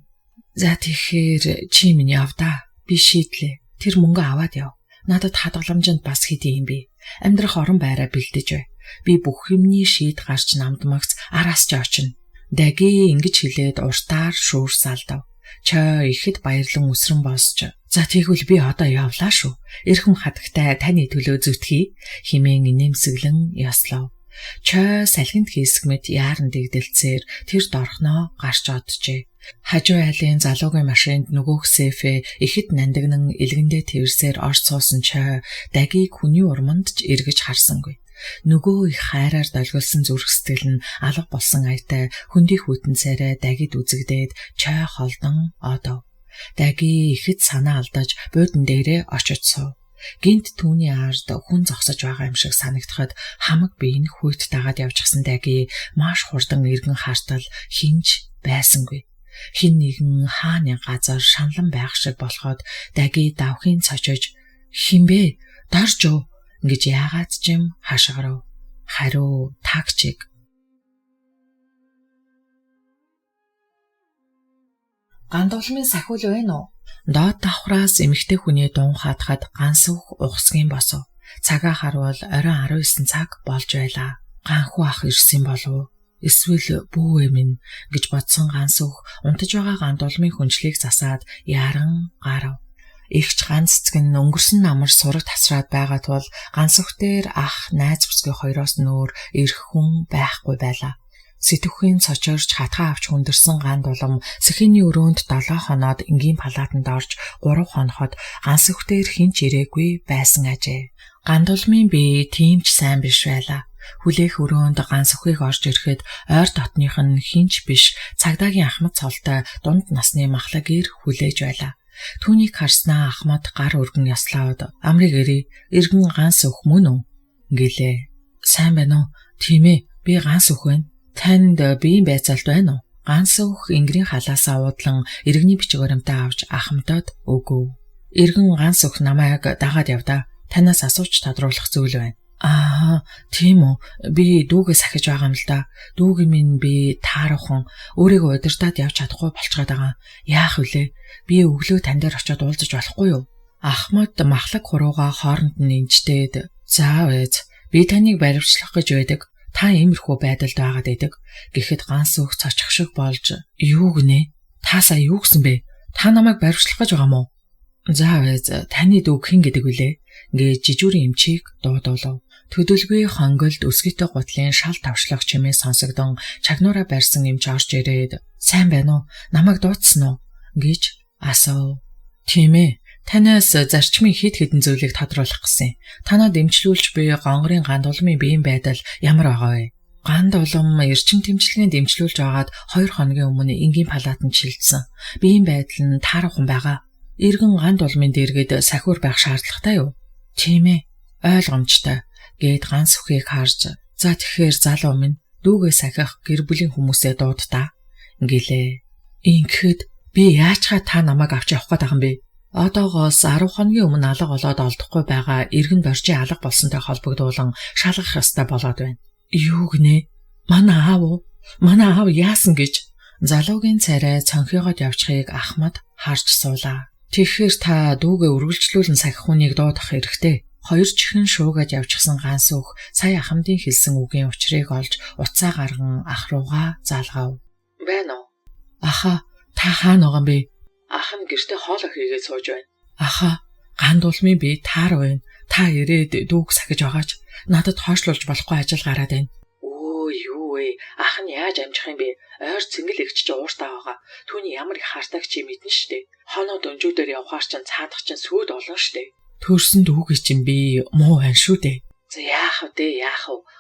За тэгэхээр чи минь яв да. Би шийдлээ. Тэр мөнгө аваад яв. Надад хадгаламжинд бас хэдий юм бэ? Амьдрах орон байраа бэлдэж бай. Би бүх юмний шийд гарч намдмагц араас ч очино. Даги ингэж хэлээд уртаар шүүрс алдав. Чаа ихэд баярлан үсрэн босч. За тэгвэл би одоо явлаа шүү. Эрхэм хатагтай таны төлөө зүтгэе химэн нэмсэглэн яслав. Чаа салхинд хийсгмэд яаран дэгдэлцээр тэр дорхноо гарч оджээ. Хажуу айлын залуугийн машинд нөгөөх сейфээ ихэд нандагнан илгэндээ тэрсээр орж суусан чаа дагийг хүний урманд ч эргэж харсангүй. Нөгөө их хайраар долгилсон зүрх сэтгэл нь алга болсон аятай хөндий хүйтэн царай дагид үзэгдээд чай холдон одов. Даги ихэд санаа алдаж буудан дээрээ очиж суув. Гинт түүний ард хүн зогсож байгаа юм шиг санагдахад хамаг бие нь хүйт дагаад явчихсан даги маш хурдан эргэн хартал хинж байсангүй. Хин нэгэн хааны газар шанлан байх шиг болоход даги давхын цочож хинбэ дарж гэж яагаад ч юм хашгирав. Хариу тагчиг. Гандуулмын сахиул байна уу? Доод давхраас эмэгтэй хүний дун хатахад гансүх ухсгийн босов. Цагаа харуул оройн 19 цаг болж байлаа. Ганхуу ах ирсэн болов. Эсвэл бүү минь гэж бодсон гансүх унтаж байгаа гандуулмын хүнчлийг засаад яран гарав. Игч ганц цэг нь өнгөрсөн намар сураг тасраад байгаа тул гансүх дээр ах найз бүсгүй хоёроос нөөр ирэх хүн байхгүй байлаа. Сэтгүүхийн цочорч хатгаа авч хүндэрсэн гандулам сэхийний өрөөнд 7 хоноод энгийн палатанд орж 3 хоноход гансүх дээр хинч ирээгүй байсан ажээ. Гандулмын бие тийм ч сайн биш байлаа. Хүлээх өрөөнд гансүхийг орж ирэхэд ойр дотных нь хинч биш цагдаагийн ахмад цолтой дунд насны махлагэр хүлээж байлаа. Түүнийг харснаа Ахмад гар өргөн яслаад амрыг эргэн ганц өх мөн үү гэлээ. Сайн байна уу? Тийм ээ, би ганц өх байна. Танд биеийн байцаалт байна уу? Ганц өх ингэрийн халаасаа уудлан иргэний бичиг баримтаа авч Ахмадад өгөв. Иргэн ганц өх намайг дагаад явдаа. Танаас асууж тодруулах зүйл байна. Тийм үү. Би дүүгээ сахиж байгаа юм л да. Дүүгийн минь би таарахын өөрийгөө удирдаад явж чадахгүй болцоод байгаа. Яах вүлээ? Би өглөө тань дээр очиод уулзаж болохгүй юу? Ахмад махлаг хурууга хооронд нь инжтээд "За ээж, би таныг баривчлах гэж байдаг. Та иймэрхүү байдалд байгаад байдаг." Гэхэд ганц өх цочих шиг болж "Юу гинэ? Та сая юу гэсэн бэ? Та намайг баривчлах гэж байгаа мó?" "За ээж, таны дүү хэн гэдэг вүлээ?" гэж жижүүрийн эмчийг дуудуулав. Төдөлгүй хонголд өсгийтэй гутлын шал тавшлах чимээ сонсогдон чагнуураа барьсан эмч орж ирээд "Сайн байна уу? Намайг дуудсан уу?" гэж асуув. "Тийм ээ. Танаас зарчмын хэд хэдэн зүйлийг тодруулах гэсэн. Танад эмчлүүлж буй гонгорын ганд улмын биеийн байдал ямар байгаа вэ?" Ганд улам эрчим тэмчилгээнд эмчлүүлж байгаад 2 хоногийн өмнө энгийн палатанд шилжсэн. Биеийн байдал нь таарахын байгаа. Иргэн ганд улмын дэргэд сахиур байх шаардлагатай юу? "Тийм ээ. Ойлгомжтой." Гээд ганц өхийг харж "За тэгэхээр залуу минь дүүгээ сахих гэр бүлийн хүмүүсээ дуудтаа" гэлээ. "Ингэхэд би яачхаа та намайг авч явах гээд байгаа юм бэ? Одоогоос 10 хоногийн өмнө алга болоод олдохгүй байгаа иргэн доржийн алга болсонтой холбогдуулан шалгах ёстой болоод байна." "Юу гинэ? Манай аав яасан гэж?" Залуугийн царай цонхиогоод явчихыг Ахмад харж суулаа. "Тэгэхээр та дүүгээ үргэлжлүүлэн сахих хүнийг дуудах хэрэгтэй." 2 чихэн шуугаад явчихсан ганц өх сая Ахмадын хэлсэн үгийн учрыг олж уцаа гарган ах руугаа залгав. "Байна уу? Аха, та хаана байгаа юм бэ?" "Ах нь гэртээ хоолоо хийгээд сууж байна." "Аха, ганд улмын би таар байна. Та ирээд дүүг сахиж байгаач. Надад хойшлуулж болохгүй ажил гараад байна." "Өө юу вэ? Ах нь яаж амжих юм бэ? Ойр цэнгэл игч чи ууртаа байгаа. Түүний ямар их хартайг чи мэднэ штэ. Хоноо дөнжүүдээр явхаар чин цаадах чин сүйд олон штэ. Төрсөн дүүгээ чинь би муу байна шүү дээ." "За яах вэ?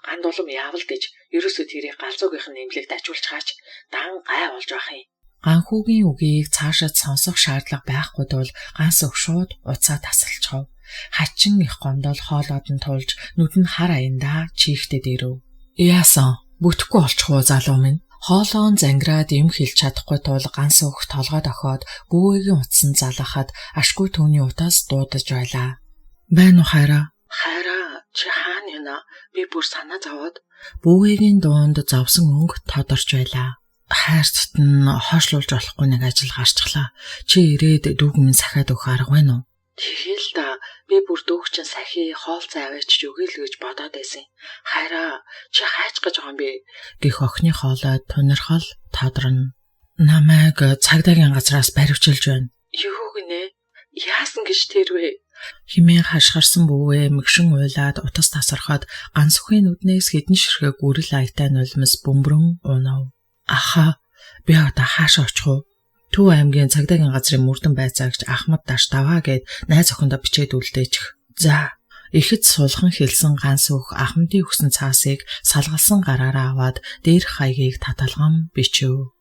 Ганд улам яавал гэж ерөөсөө тэрийг галзуугийнх нь нэмлэгт ажуулчихаач. Дан гай болж байх юм." Ганхүүгийн үгийг цаашаа сонсох шаардлага байхгүй тул ганц өх шууд уцаа тасалчихав. Хачин их гомдол хоолоод нь тулж нүд нь хар аяндаа чийхтэд ирэв. "Яасан? Бүтэхгүй болчих уу залуу минь?" Хоолоон зангираад юм хэлж чадахгүй тул ганц өх толгой дохоод бүүгийн утсан залахад ашгүй түүний утаас дуудаж байлаа. "Байна уу хайраа?" "Хайраа, чи хаана яана? Би бүр санаа зовоод." Бүүгийн дуунд зовсон өнгө тодорч байлаа. "Хайрцат нь хойшлуулж болохгүй нэг ажил гарчглаа. Чи ирээд дүүг минь сахиад өгөх арга байна уу?" "Тэгэл да, би бүр дүүг чинь сахи хоол цайваач өгөөл гэж бодоод байсан. Хайраа, чи хайч гэж байгаа юм бэ?" гэх охины хоолой тунирхал тодрно. "Намайг цагдаагийн газраас баривчилж байна." "Юу гинэ? Яасан гэж тэр вэ?" Химээ хашгирсан бүүвээ мэгшин уйлаад утас тасархад ганц өхийн нүднээс хэдэн ширхэг гүрэл аятай нулимс бөмбөрөн унав. "Аха, би одоо хаашаа очих вэ?" Төв аймгийн цагдаагийн газрын мөрдөн байцаагч Ахмад Даш даваа гэд найз охиндоо бичээд үлдээчих. "За." Ихэд сулхан хэлсэн ганц өх Ахмадын өгсөн цаасыг салгалсан гараараа аваад дээрх хаягийг таталган бичв.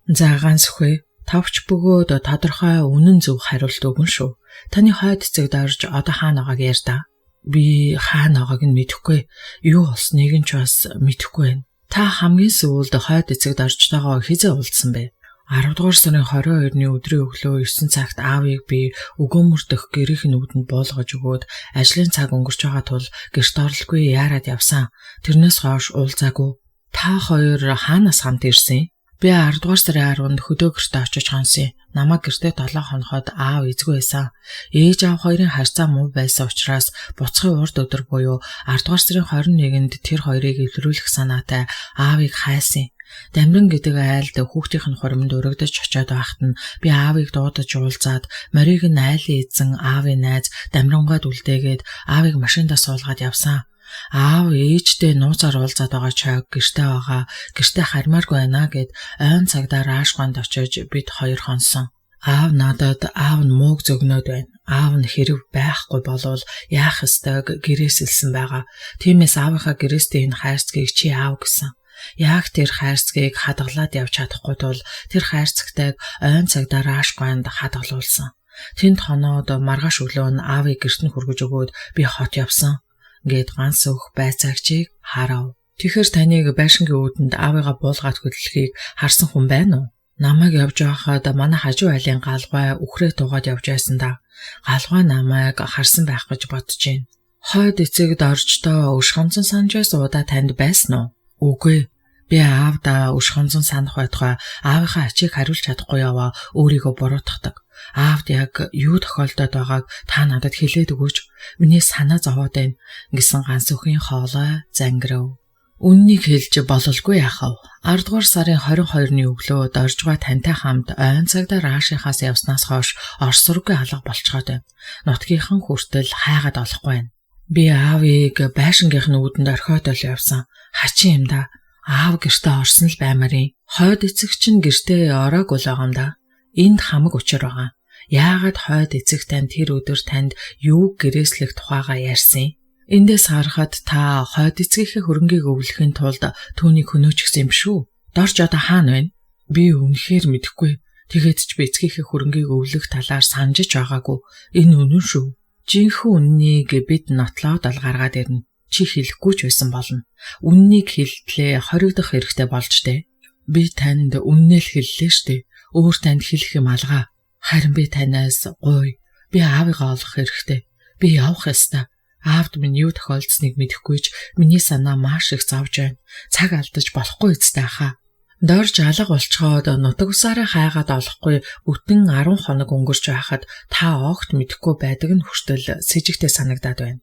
"За ганц өхөө, тавч бөгөөд тодорхой үнэн зөв хариулт өгнө шүү. Таны хойд цэгд орж одоо хаана байгааг яар та." "Би хаана байгааг нь мэдэхгүй. Юу болсныг нь ч бас мэдэхгүй байна." "Та хамгийн сүүлд хойд эцэгд орж байгаа хизээ уулзсан бэ?" 10 дугаар сарын 22-ны өдрийн өглөө 9 цагт аавыг би өгөөмөр дэх гэрийнх нүдэнд буулгаж өгөөд ажлын цаг өнгөрч байгаа тул гэрт оролгүй яарад явсан. Тэрнээс хойш уулзаагүй. "Та хоёр хаанаас хамт ирсэн?" "Би 10 дугаар сарын 10-нд хөдөө гэртээ очиж хонсон. Намайг гэртээ 7 хоноход аав эзгүй байсан. Ээж аав хоёрын харьцаа муу байсан учраас буцхын урд өдөр буюу 10 дугаар сарын 21-нд тэр хоёрыг илрүүлэх санаатай аавыг хайсан. Дамиран гэдэг айлд хүүхдийнх нь хуримд өргөдөж очиод байхад нь би аавыг дуудаж уулзаад морийг нь айлын эзэн аавын найз дамирангад үлдээгээд аавыг машиндаа суулгаад явсан. Аав ээжтэй нууцаар уулзаад байгаа чойг гэртээ байгаа. Гэртээ хармааргүй байна гэд ойн цагдаа раашгонд очиж бид хоёр хонсон. Аав надад аав нь мууг зөгнөөд байна. Аав нь хэрэг байхгүй болвол яах ёстойг гэрээс илсэн байгаа. Тиймээс аавынхаа гэрээстэй энэ хайрцгийг чи аав гэсэн. Яг тэр хайрцгийг хадгалаад явж чадахгүй тул тэр хайрцагтайг ойн цагдаа рааш гонд хадгалуулсан. Тэнд хоноод маргааш өглөө нь аавыг гэрт нь хүргэж өгөөд би хот явсан гэд ганц өх байцаагчийг харав. Тэгэхээр таныг байшингийн үүдэнд аавыгаа буулгаад хөдлөхийг харсан хүн байна уу? Намайг явж байхад манай хажуу айлын галгай үхрээ тугаад явж байсан да. Галгай намайг харсан байх гэж бодож байна. Хойд эцэг дорждоо өш хонцон санжаас удаа танд байсан уу? Үгүй. Би аавда өш хонцон санах байтугай аавынхаа ачийг хариулж чадахгүй яваа өөрийгөө буруутгадаг. Аавд яг юу тохиолдоод байгааг та надад хэлээд өгөөч. Миний санаа зовоод байна гэсэн ганц өхний хоолой зангирав. Үннийг хэлж бололгүй яхав. 10 дугаар сарын 22-ны өглөө доржгой тантай хамт ойн цагдаа раашийнхаас явснаас хойш орсоргүй алга болцоод байна. Нутгийнхан хүртэл хайгаад олохгүй байна. Би аавыг байшингийнх нь үүдэнд орхиод л явсан. Хачин юм да. Аав гэртээ орсон л баймарын. Хойд эцэг чинь гэртээ ороогүй л байгаа юм да. Энд хамаг учир байгаа. Яагаад хойд эцэг тань тэр өдөр танд юу гэрээслэх тухайгаа ярьсан? Эндээс харахад та хойд эцгийнхээ хөрөнгийг өвлөхийн тулд түүнийг хөнөөчихсөн юм шүү. Дорж одоо хаана байна? Би үнэхээр мэдэхгүй. Тэгээд ч би эцгийнхээ хөрөнгийг өвлөх талаар санджиж байгаагүй. Энэ үнэн шүү. Жинхэнэ үннийг бид нотлоод ол гаргаад ирнэ. Чи хэлэхгүй ч байсан болно. Үннийг хэлтлээ хоригдох хэрэгтэй болж дээ. Би танд үннээ л хэллээ штэ. Өөр танд хэлэх юм алгаа. Харин би танаас гуй. Би аавыгаа олох хэрэгтэй. Би явах ёстой. Аавд минь юу тохиолдсныг мэдэхгүй ч миний санаа маш их зовж байна. Цаг алдаж болохгүй үстэй хаа. Дорж алга болцоход нутаг усаараа хайгаад олохгүй бүтэн 10 хоног өнгөрч байхад та огт мэдэхгүй байдаг нь хүртэл сэжигтэй санагдаад байна.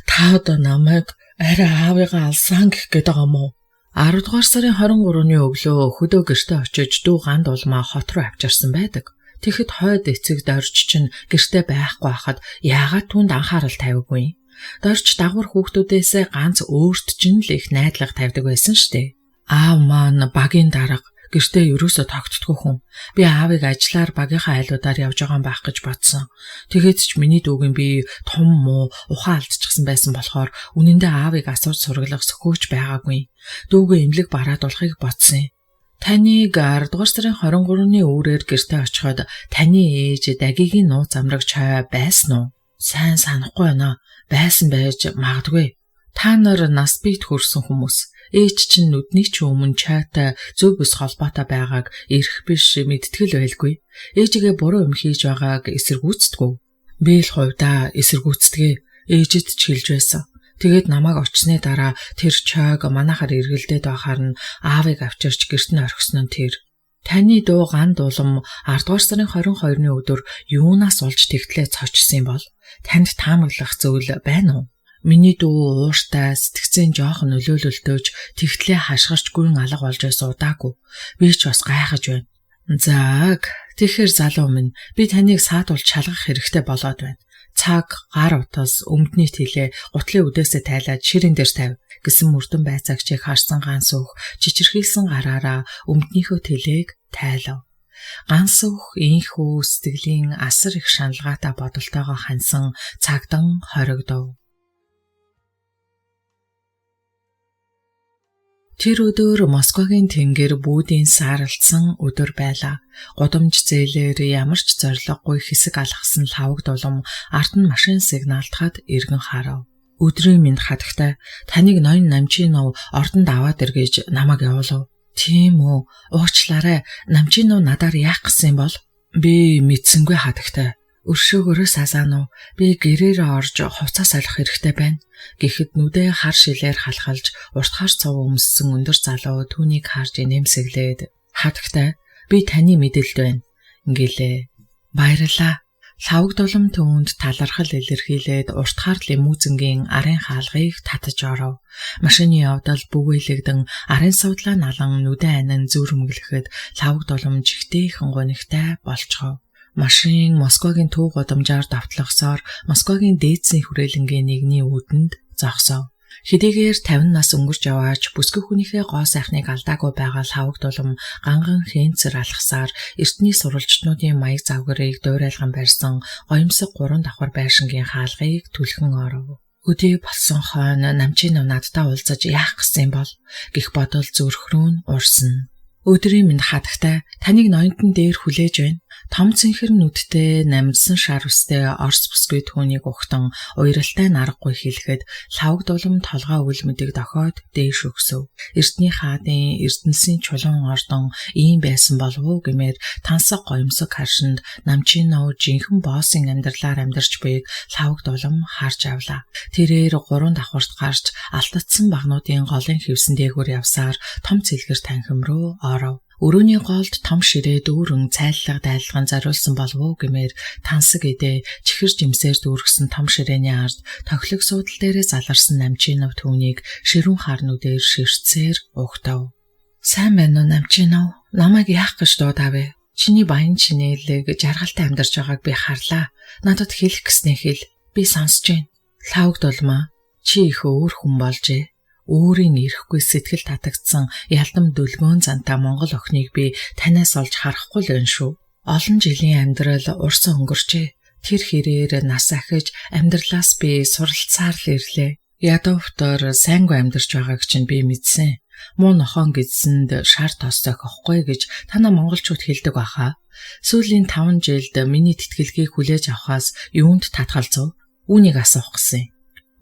Та одоо намайг арай аавыгаа алсан гэх гээд байгаа юм уу? 10 дугаар сарын 23-ны өглөө хөдөө гэртээ очиж дүү ганд улмаа хот руу авчирсан байдаг. Тэгэхэд хойд эцэг дорж чинь гэртээ байхгүй хахад яагаад түнд анхаарал тавиагүй? Дорж дагвар хүүхдүүдээс ганц өөрт чинь л их найдлага тавьдаг байсан штэ. Аав маань багийн дарга гэртээ ерөөсө тогтдгүй хүн. Би аавыг ажиллаар багийнхаа айлуудаар явж байгаа юм байх гэж бодсон. Тэгээд ч миний дүүгийн би том муу ухаан алдчихсан байсан болохоор үнэндээ аавыг асууж сургалах сөхөөж байгаагүй. Дүүгээ эмнэлэг бараадуулахыг бодсон. Таныг 10 дугаар сарын 23-ны өөрээр гэртээ очиход таны ээж дагигийн нууц амрагч байсан уу? Сайн санахгүй байна. Байсан байж магадгүй. Та нар нас бийт хүрсэн хүмүүс. Ээж чинь нүдний ч өмнө чайтай зөв бус холбоотой байгааг эрх биш мэдтгэл байлгүй. Ээжигээ буруу юм хийж байгааг эсэргүүцдэггүй. Би л хувьдаа эсэргүүцдэгэ. Ээжэд ч хэлж байсан. Тэгээд намайг очсны дараа тэр чайг манайхаар эргэлдээд байхаар нь аавыг авчирч гэрт нь орхисон нь тэр. Таны дуу ганд улам 10 дугаар сарын 22-ны өдөр юунаас олж тэгтлээ цочсон юм бол танд таамаглах зүйл байна уу? Миний дүү ууртай сэтгцэн жоох нөлөөлөлтөөж тэгтлээ хашгирч гүн алга болж байсан удаагүй. Би ч бас гайхаж байна. Зааг, тэгэхээр залуу минь би таныг саадуулж шалгах хэрэгтэй болоод байна. Цаг гар утас өмдний тэлээ гутлын үдээсээ тайлаад ширэн дээр тавь гэсэн мөрдөн байцаагчийг харсан ганц өх чичирхийлсэн гараараа өмднийхөө тэлээг тайлав. Ганц өх инхүү сэтгэлийн асар их шаналгаатай бодолтойгоо хансан цагдан хоригдов. Тэр өдөр Москвагийн тэнгэр бүүдийн сааралцсан өдөр байлаа. Гудамж зээлээр ямар ч зориггүй хэсэг алгасан лавг дулам ард нь машин сигналтахад эргэн харав. Өдрийн минь хатагтай таныг ноён намчинов ордонд аваад иргэж намайг явуулав. Тийм үү, уучлаарай. Намчинов надаар яах гэсэн юм бол? Би мэдсэнгүй хатагтай. Өршөөгөрөө сасаануу. Би гэрээрээ орж хувцас солих хэрэгтэй байна. Гэхэд нүдээ хар шилээр халахалж урт хар цов өмссөн өндөр залуу түүнийг харж инээмсэглээд хатагтай би таны мэдээлэлд байна гэлээ. Баярлалаа. Лавг дулам түүнд талархал илэрхийлээд урт хар лимузингийн арын хаалгыг татаж оров. Машины явдал бүгэлэгдэн арын суудлаа налан нүдэн анин зүрмэглэхэд лавг дулам жигтэйхэн гонигтай болцгоо. Машин Москвагийн төв гудамжаар давтлахсаар Москвагийн дээдсийн хүрээлэнгийн нэгний үүдэнд зогсов. Хэдийгээр 50 нас өнгөрч яваач бүсгүй хүнийхээ гоо сайхныг алдаагүй байгаа лавг дулам ганган хэнцэр алхасаар эртний сурвалжтнуудын маяг завгарыг дуурайлган барьсан гоёмсог 3 давхар байшингийн хаалгыг түлхэн оров. Өдөө болсон хойно намчин надтай уулзаж яах гэсэн бол гэх бодол зүрхрүү нь уурсна. Өдрийн минь хатагтай таныг ноёнтон дээр хүлээж байна. Том цэнхэр нүдтэй намирсан шар үстэй орс бүсгүй түүнийг ухтан уяралтай наргагүй хэлэхэд лавг дулам толгой үл мэдэг дохойд дээш өгсөв. Эрдний хаадын эрдэнэсийн чулуун ордон ийм байсан болов уу гэмээр тансаг гоёмсог харшинд намчин нов жинхэнэ боссын амьдралаар амьдарч байг лавг дулам харж авлаа. Тэрээр 3 давхарт гарч алтадсан багнуудын голын хевсэн дээгүүр явсаар том цэлгэр танхим руу оров. Өрөөний голд том ширээ дүүрэн цайллага дайлган зариулсан болов уу гэмээр тансаг идэ чихэр жимсээр дүүргэсэн том ширээний ард тохилог суудал дээрээ заларсан намчинов түүнийг ширүүн харнуудээр ширцээр угтав. Сайн байна уу намчинов? Намайг яах гэж дуудав вэ? Чиний баян чинээлэг жаргалтай амьдарч байгааг би харлаа. Надад хэлэх гэснээ хэл. Би сонсож байна. Лавг дулмаа. Чи их өөр хүн болжээ. Өөрийн ирэхгүй сэтгэл татагдсан ялдам дөлгөөн зантай Монгол охиныг би танаас олж харахгүй л байна шүү. Олон жилийн амьдрал урсан өнгөрчээ. Тэр хэрээр нас ахиж амьдралаас би суралцсаар л ирлээ. Ядовтор сайнгүй амьдарч байгааг чинь би мэдсэн. Муу нохон гэдсэнд шар тос зохиохгүй гэж танаа монголчууд хэлдэг баха. Сүүлийн 5 жилд миний тэтгэлгийг хүлээж авахаас юунд татгалзав? Үүнийг асуух гэсэн.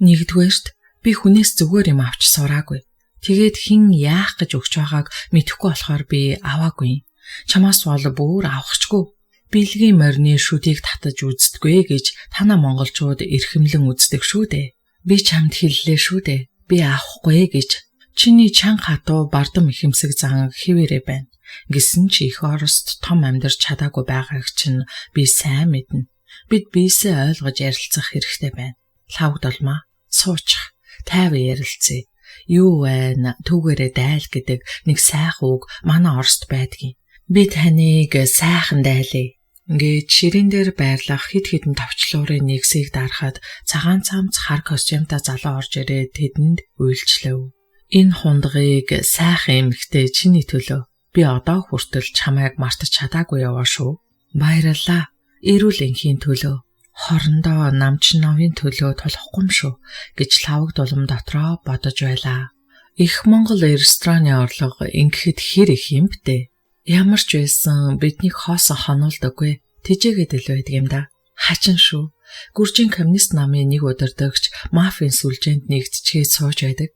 Нэгдүгээрт би хүнээс зүгээр юм авч сураагүй. Тэгээд хэн яах гэж өгч байгааг мэдэхгүй болохоор би аваагүй. Чамаас бол бүр авахчгүй. Бэлгийн морины шүдийг татаж үздэггүй гэж танаа монголчууд эрхэмлэн үздэг шүү дээ. Би чамд хэллээ шүү дээ. Би авахгүй гэж. Чиний чанга хатуу бардам ихэмсэг зан хэвээрээ байна. Гэсэн чи их Оросд том амьдарч чадаагүй байгааг чинь би сайн мэднэ. Бид биесээ ойлгож ярилцах хэрэгтэй байна. Лавг дулмаа. Суучих. Тайван ярилцъя. Юу байна? Түүгээрээ дайл гэдэг нэг сайхан үг манай Оросд байдгийг. Би таныг сайхан дайлъя. Ингээд ширээн дээр байрлах хид хідэн товчлуурын нэгсийг дарахад цагаан цамц хар костюмтай залуу орж ирээд тэдэнд үйлчлэв. Энэ хундгыг сайхан эмэгтэй чиний төлөө. Би одоо хүртэл чамайг мартаж чадаагүй яваа шүү. Баярлалаа. Эрүүл энхийн төлөө. Хорондоо намчновын төлөө тулахгүй юм шүү гэж лавг дулам дотроо бодож байлаа. Их Монгол рестораны орлого ингэхэд хэр их юм бэ? Ямар ч байсан биднийг хоосон хонуулдаггүй. Тэжээгээд л байдаг юм да. Хачин шүү. Гүржийн коммунист намын нэг удирдагч мафийн сүлжээнд нэгдчихэд сууж байдаг.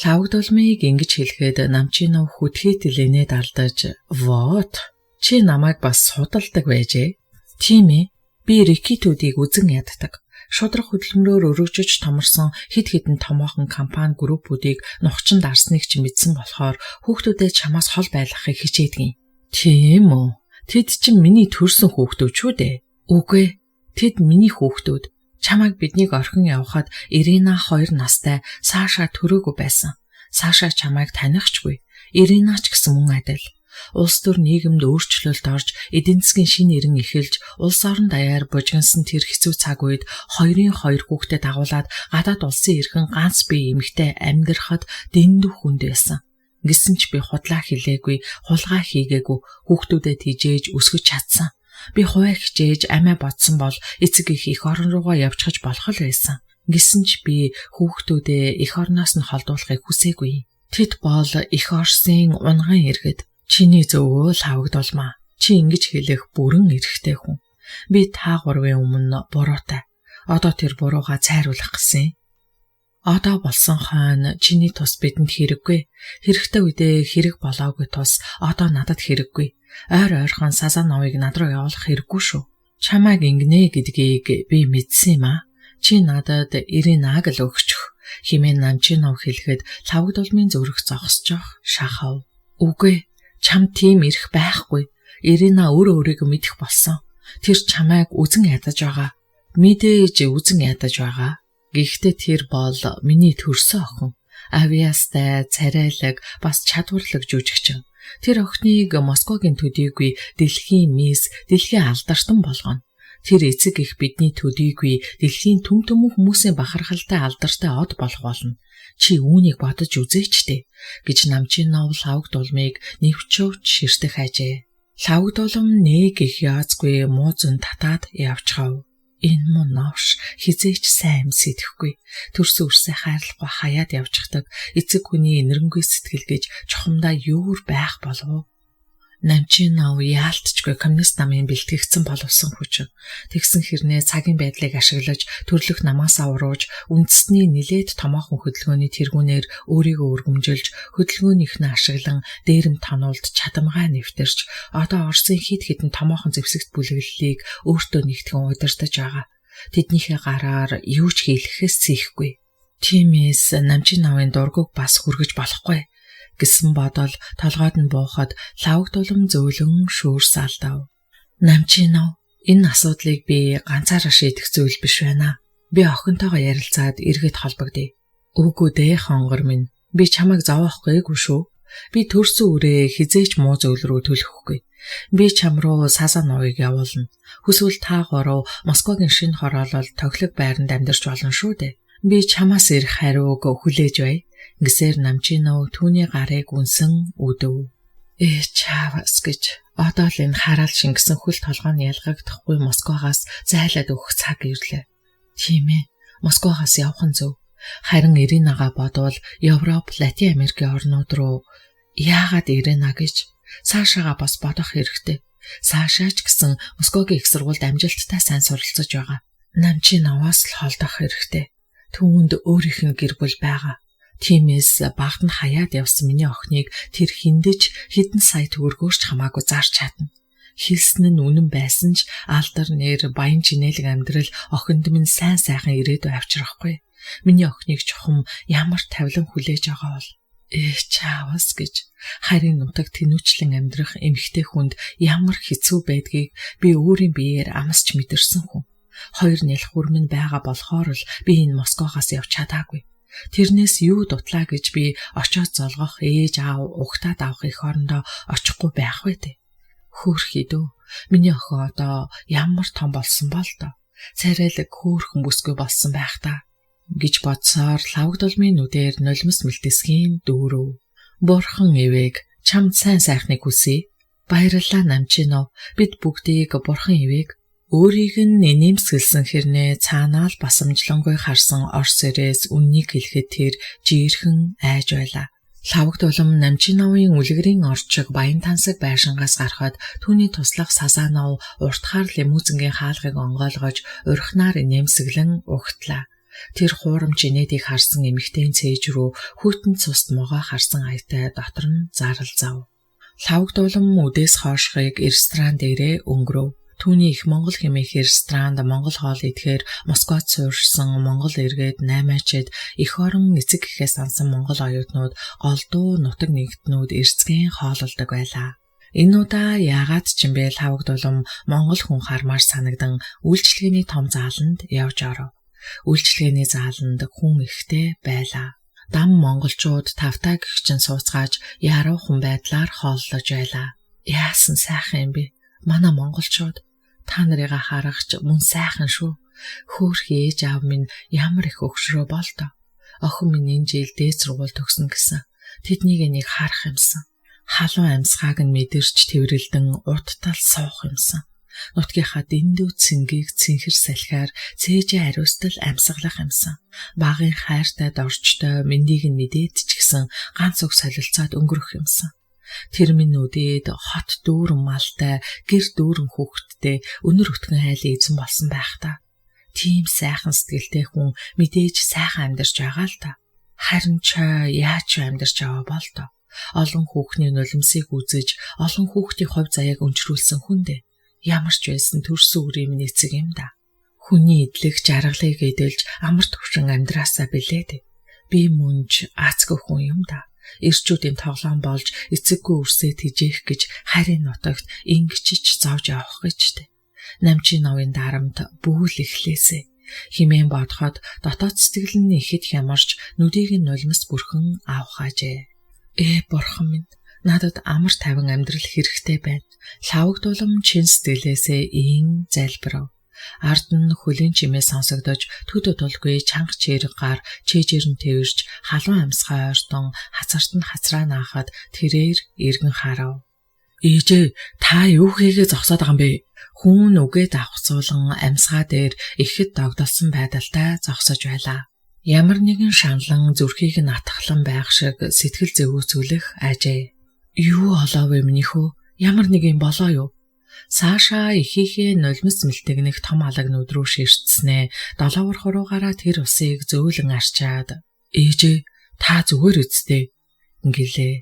Лавг дулмыг ингэж хэлэхэд намчинов хүдхийтэл инээд алдаж, "Вот, чи намайг бас судалдаг байжээ." Тийм ээ. Би рекетүүдийг үзэн яддаг. Шудраг хөдөлмөрөөр өргөжөж томорсон хэд хэдэн томоохон компани группүүдийг нухчин дарсныг ч мэдсэн болохоор хүүхдүүдэд чамаас хол байлгахыг хичээдэг юм. Тийм үү? Тэд чинь миний төрсөн хүүхдүүд шүү дээ. Үгүй, тэд миний хүүхдүүд. Чамайг биднийг орхин явхад Ирина 2 настай Саша төрөөгүй байсан. Саша чамайг танихчгүй. Ирина ч гэсэн мөн адил. Улс төр нийгэмд өөрчлөлт орж эдийн засгийн шинэ эрен эхэлж улс орон даяар бужигнсан тэр хэцүү цаг үед 2 хүүхдэд дагуулад гадаад улсын эрхэн ганц бие эмэгтэй амьдрахад дэндүү хүнд байсан. Гэсэн ч би худлаа хэлээгүй, хулгай хийгээгүй, хүүхдүүдэд хижээж өсгөж чадсан. Би хуваа хичээж амиа бодсон бол эцэг их орон руугаа явчихж болох л байсан. Гэсэн ч би хүүхдүүдээ их орноос нь холдуулахыг хүсээгүй. Тэд бол их Оросын унган иргэд. Чиний зөвөө лавг дулмаа. Чи ингэж хэлэх бүрэн эрхтэй хүн. Би та гурвын өмнө буруутай. Одоо тэр бурууга цайруулах гэсэн. Одоо болсон хойно чиний тус бидэнд хэрэггүй. Хэрэгтэй үедээ хэрэг болоогүй тус одоо надад хэрэггүй. Ойрхон сазан новыг над руу явуулах хэрэггүй шүү. Чамайг ингэнэ гэдгийг би мэдсэн юм аа. Чи надад Иринаг л өгчих. Химэн намчинов хэлэхэд лавг дулмын зүрх зогсож шахав. Үгүй, чам тийм эрх байхгүй. Ирина өөрийгөө мэдэх болсон. Тэр чамайг үзэн ядаж байгаа. Мэдээж үзэн ядаж байгаа. Гэхдээ тэр бол миний төрсөн охин. Авиастай, царайлаг, бас чадварлаг жүжигчин. Тэр охиныг Москвагийн төдийгүй дэлхийн мисс, дэлхийн алдаршдан болгоно. Тэр эцэг их бидний төдийгүй дэлхийн түм хүмүүсийн бахархалтай алдартай од болох болно. Чи үүнийг бодож үзээч дээ гэж намчинов лавг дулмыг нэвчөөч ширтэх ажээ. Лавг дулам нэг их яазгүй муу зүүн татаад явчихав. Энэ мөн новш хизээч сайн юм сэтгэхгүй. Төрсөн үрсээ хайрлахгүй хаяад явчихдаг эцэг хүний инэрэнгүй сэтгэл гэж чухамдаа юур байх болов уу? Намчин нав яалтчгүй коммунист намын бэлтгэгдсэн боловсон хүч. Тэгсэн хэрнээ цагийн байдлыг ашиглаж төрлөх намаасаа урууж үндэсний нилээд томоохон хөдөлгөөний тэргүүнээр өөрийгөө өргөмжилж хөдөлгөөнийхнээ ашиглан дээрэм тануулд чадамгай нэвтэрч одоо Оросын хид хідэн томоохон зэвсэгт бүлэглэлийг өөртөө нэгтгэн удирдах байгаа. Тэднийхээ гараар юу ч хийлгэхээс зийхгүй. Тиймээс намчин навын дургуг бас хүргэж болохгүй гэсэн бодол толгойд нь буухад лавгдулам зөөлөн шүүрс алдав. Намчин нав, энэ асуудлыг би ганцаараа шийдэх зүйл биш байна. Би охинтойгоо ярилцаад эргээд холбогдъё. Үгүй дээ хонгор минь, би чамайг зовоохгүйгүй шүү. Би төрсөн үрээ хизээч муу зүйл рүү төлөхгүй. Би чам руу сасаа новыг явуулна. Хүсвэл та гурав Москвагийн шинэ хороолол тоглог байранд амьдарч болно шүү дээ. Би чамаас ирэх хариуг хүлээж бай. Гэсээр намчин нав түүний гарыг үнсэн үдэв. Чавас гэж одоо л энэ хараал шингэсэн хөл толгойн ялгагдахгүй Москвагаас зайлаад өгөх цаг ирлээ. Тийм ээ, Москвагаас явах нь зөв. Харин Иринагаа бодвол Европ, Латин Америкийн орнууд руу яагаад ирэнэ гэж цаашаага бас бодох хэрэгтэй. Цаашаач гэсэн Москвагийн их сургуульд амжилттай сайн суралцаж байгаа. Намчин наваас л холдох хэрэгтэй. Түүнд өөрийнх нь гэр бүл байгаа. Тиймээс багт нь хаяад явсан миний охиныг тэр хиндэж хэдэн сая төгрөгөөрч хамаагүй зарч чадна. Хэлсэн нь үнэн байсан ч алдар нэр баян чинэлэг амьдрал охинд минь сайн сайхан ирээдүй авчрахгүй. Миний охиныг чухам ямар тавилан хүлээж байгаа бол чаавас гэж харин нутаг тэнүүчлэн амьдрах эмэгтэй хүнд ямар хэцүү байдгийг би өөрийн биеэр амсч мэдэрсэн хүн. Хоёр нялх хүрмэн байгаа болохоор л би энэ Москвагаас явж чадаагүй. Тэрнээс юу дутлаа гэж би очоод золгох ээж аав угтаад авах их орондоо очихгүй байх вэ дээ. Хөөх хідөө миний охин одоо ямар том болсон бол доо. Царайлаг хөөхөн бүсгүй болсон байх та гэж бодсоор лавгдулмын нүдээр нулимс мэлтэсгийн дүүрөв. Бурхан ивэг чамд сайн сайхныг хүсье. Баярлалаа намчин нов. Бид бүгдийг бурхан ивэг өөрийг нь нэмсгэлсэн хэрнээ цаанаа л басамжлангүй харсан Орос ирээс үннийг хэлэхэд тэр жиирхэн айж байлаа. Лавгдулам намчин навын үлгэрийн орчиг баян тансаг байшингаас гарахад түүний туслах сасаанав уртхаар лимузингийн хаалгыг онгойлгож урхнаар нэмсгэлэн угтлаа. Тэр хуурамч инээдийг харсан эмэгтэйн цээж рүү хүйтэн цуст могоо харсан аятай дотор нь зарлзав. Лавгдулам үдээс хоошхыг ресторан дээрээ өнгөрөв. Түүний их Монгол хэмээх ресторанд Монгол хоол идэхээр Москвад суурьсан Монгол иргэд 8-ачид эх орон эцэг гэхээ сансан монгол оюутнууд голдуу нутаг нэгтнүүд эрсцгийн хоололдог байлаа. Энэ удаа яагаад ч юм бэ лавгдулам монгол хүн хармаар санагдан үйлчлэгээний том зааланд явж оров. Үйлчлэгээний зааланд хүн ихтэй байлаа. Дам монголчууд тавтаа гэгчин сууцгааж яруу хүн байдлаар хооллож байлаа. Яасан сайхан юм бэ? Манай монголчууд та нарыг харагч мөн сайхан шүү. Хөөх ээж аав минь ямар их өгшрөө бол доо. Охин минь энэ жил дээд сургууль төгснө гэсэн. Тэднийг нэг харах юмсан. Халуун амьсгааг нь мэдэрч тэрвэрлдэн урттал суух юмсан. Нутгийнхаа дэндүү цэнгийг цэнхэр салхиар цээжээ ариустал амьсгалах юмсан. Багын хайртай дорчтой мэндийг нь мэдээд ч гэсэн ганц үг солилцоод өнгөрөх юмсан. Тэр минь үдээд хот дүүрэн малтай гэр дүүрэн хүүхэдтэй өнөр өтгөн хайлын эзэн болсон байх та. Тийм сайхан сэтгэлтэй хүн мэдээж сайхан амьдарч байгаа л та. Харин ч яаж амьдарч байгаа бол доо. Олон хүүхний нулимсыг үзэж олон хүүхдийн хувь заяаг өнчрүүлсэн хүн дээ. Ямар ч байсан төрсөн үрийн минь эцэг юм да. Хүний идэлх жаргалыг эдэлж амар төвшин амьдраасаа билээ дээ. Би мөнж аацгүй хүн юм да. Ирчүүдийн тоглоом болж эцэггүй үрсээ тижээх гэж харийн нутагт ингэчиж зовж явах гэжтэй. Намчин новын дарамт бүхэл эхлээсэ химэн бодоход дотоод сэтгэл нь ихэд хямарч нүдийг нь нулимс бүрхэн авахаажээ. Бурхан минь надад амар тавин амьдрал хэрэгтэй байна. Лавгдулам чин сэтгэлээсээ ийн залбирав. Ард нь хөлийн чимээ сонсогдож төд удалгүй чанга чирэг гар чэжээр нь тэрж халуун амьсгаа ойртон хацарт нь хацраа наахад тэрээр эргэн харав. Ээжээ, та юу хийгээ зогсоод байгаа юм бэ? Хүн үгээд авахцуулан амьсгаа дээр ихэд догдолсон байдалтай зогсож байлаа. Ямар нэгэн шаналн зүрхийг нь атгалан байх шиг сэтгэл зүйцүүлэх ажээ. Юу олоо вэ минийхүү? Ямар нэг юм болоо юу? Саша ихийнхээ нулимс мэлтэгнэх том алагнууд руу ширтснээ долоовор хуруугаараа тэр усыг зөөлөн арчаад ээжээ та зүгээр үсттэй гэлээ.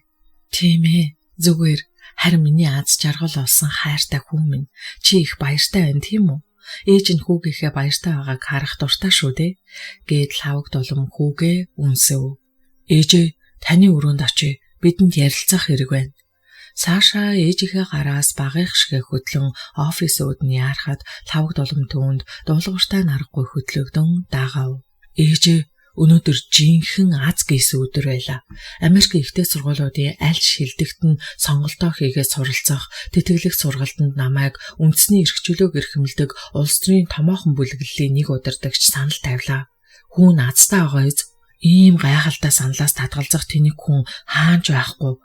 Тийм ээ, зүгээр. Харин миний аз жаргал олсон хайртай хүн минь чи их баяртай байна тийм үү? Ээж нь хүүгийнхээ баяртай байгааг харах дуртай шүү дээ. Гээд лавг долом хүүгээ үнсэв. Ээжээ, таны өрөөнд очие. Бидэнд ярилцах хэрэг байна. Саша ээжийнхээ гараас багийнх шиг хөтлөн офисууд нь яарахад лавг долом түүнд дуулууртай наргагүй хөтлөгдөн дагав. Ээжээ, өнөөдөр жинхэнэ аз гис өдөр байлаа. Америк ихтэй сургуулиудын аль шилдэгт нь сонголтоо хийгээд суралцах, тэтгэлэг сургалтанд намайг үндэсний эрхчлөөг эрхэмлдэг улс төрийн томоохон бүлэглэлийн нэг удирдагч санал тавилаа. Хүн азтай байгаа биз? Ийм гайхалтай саналаас татгалзах тэнэг хүн хаанч байхгүй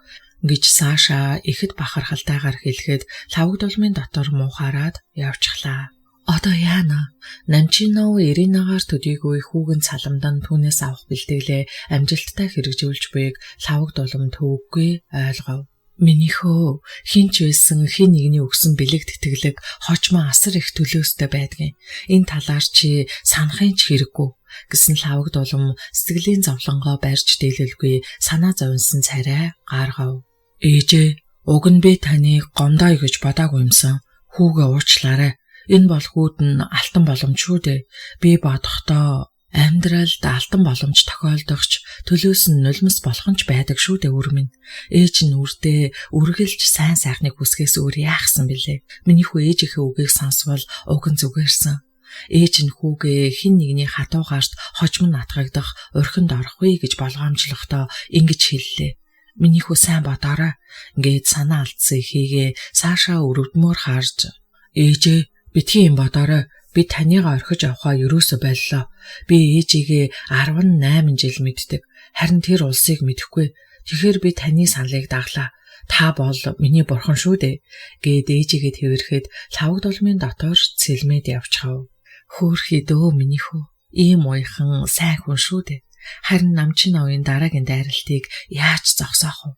гэж Саша ихэд бахархалтайгаар хэлэхэд лавг долмын дотор муухаараад явчихлаа. Одоо яана? Намчинов Иринагаар төдийгүй хүүгэн цаламдан түүнээс авах бэлтгэлээ амжилттай хэрэгжүүлж байг лавг долом төвөггүй ойлгов. Минийхөө хинч байсан хин нэгний өгсөн бэлэг тэтгэлэг хожмоо асар их төлөөстэй байдгийн. Энэ талаар чи санахын ч хэрэггүй гэсэн лавг долом сэтгэлийн зовлонгоо барьж дийлэлгүй санаа зовнсон царай гаргав. Ээжээ, уг нь би таныг гомдоо гэж бодаагүй юмсан. Хүүгээ уучлаарай. Энэ бол хүүд нь алтан боломж шүү дээ. Би бодохдоо амьдралд алтан боломж тохиолдохч төлөөс нь нулимс болох нь ч байдаг шүү дээ өр минь. Ээж нь үрдээ үргэлж сайн сайхныг хүсгээс өөр яахсан бэлээ. Миний хүү ээжийнхээ үгийг сонсвол уг нь зүгээрсэн. Ээж нь хүүгээ хин нэгний хатуу гарт хожим нь атгагдах урхинд орохгүй гэж болгоомжлохдоо ингэж хэллээ. Миний хүү сайн бодоорой гээд санаа алдсан ихийгээ Саша өрөвдмөр харж ээжээ битгий юм бодоорой. Би таныг орхиж авахаа ерөөсө боллоо. Би ээжигээ 18 жил мэддэг. Харин тэр улсыг мэдэхгүй. Тэгэхээр би таны саналыг даглаа. Та бол миний бурхан шүү дээ. Гээд ээжигээ тэрхэд лавг долмын дотор цэлмэд явчихав. Хөөхий дөө миний хүү. Ийм уяхан сайн хүн шүү дээ. Харин Намчиновын дараагийн дайралтыг яаж зогсоох вэ?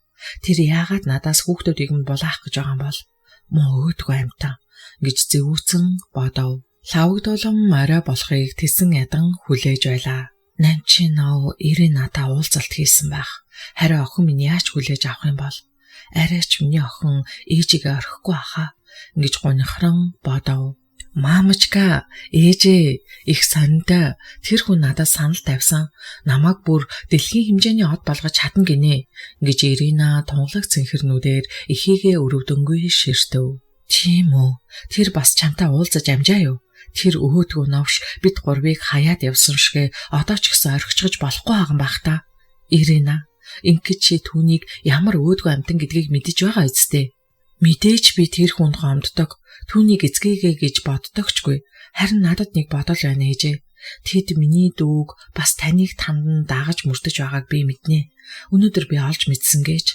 Тэр яагаад надаас хүүхдүүдийг нь булаах гэж байгаа юм бол? Муу өөдгөө амтан гэж зэвүүцэн бодов. Лавг долом орой болохыг тэсэн ядан хүлээж байлаа. Намчинов Иринатаа уулзалт хийсэн байх. Харин охин минь яаж хүлээж авах юм бол? Арайч миний охин ээжигээ орхихгүй хаа гэж гунхран бодов. Мамочка, ээжээ, их сониндоо. Тэр хүн надад санал тавьсан. Намайг бүр дэлхийн хэмжээний од болгож чадна гинэ гэж Ирина тунгалаг цэнхэрнүүдээр ихийгээ өрөвдөнгүй ширтэв. Тийм үү? Тэр бас чамтай уулзаж амжаа юу? Тэр өөдгөө новш бид гурвыг хаяад явсан шигэ одоо ч гэсэн орхичгож болохгүй байгаа бах та. Ирина, ингээд чи түүнийг ямар өөдгөө амтан гэдгийг мэдэж байгаа үсттэй. Мэдээж би тэр хүнд гомддог. Түүнийг эзгээгээ гэж боддогчгүй. Харин надад нэг бодол байна ээжээ. Тэд миний дүүг бас таныг тандан дагаж мөрдөж байгааг би мэднэ. Өнөөдөр би олж мэдсэн гэж.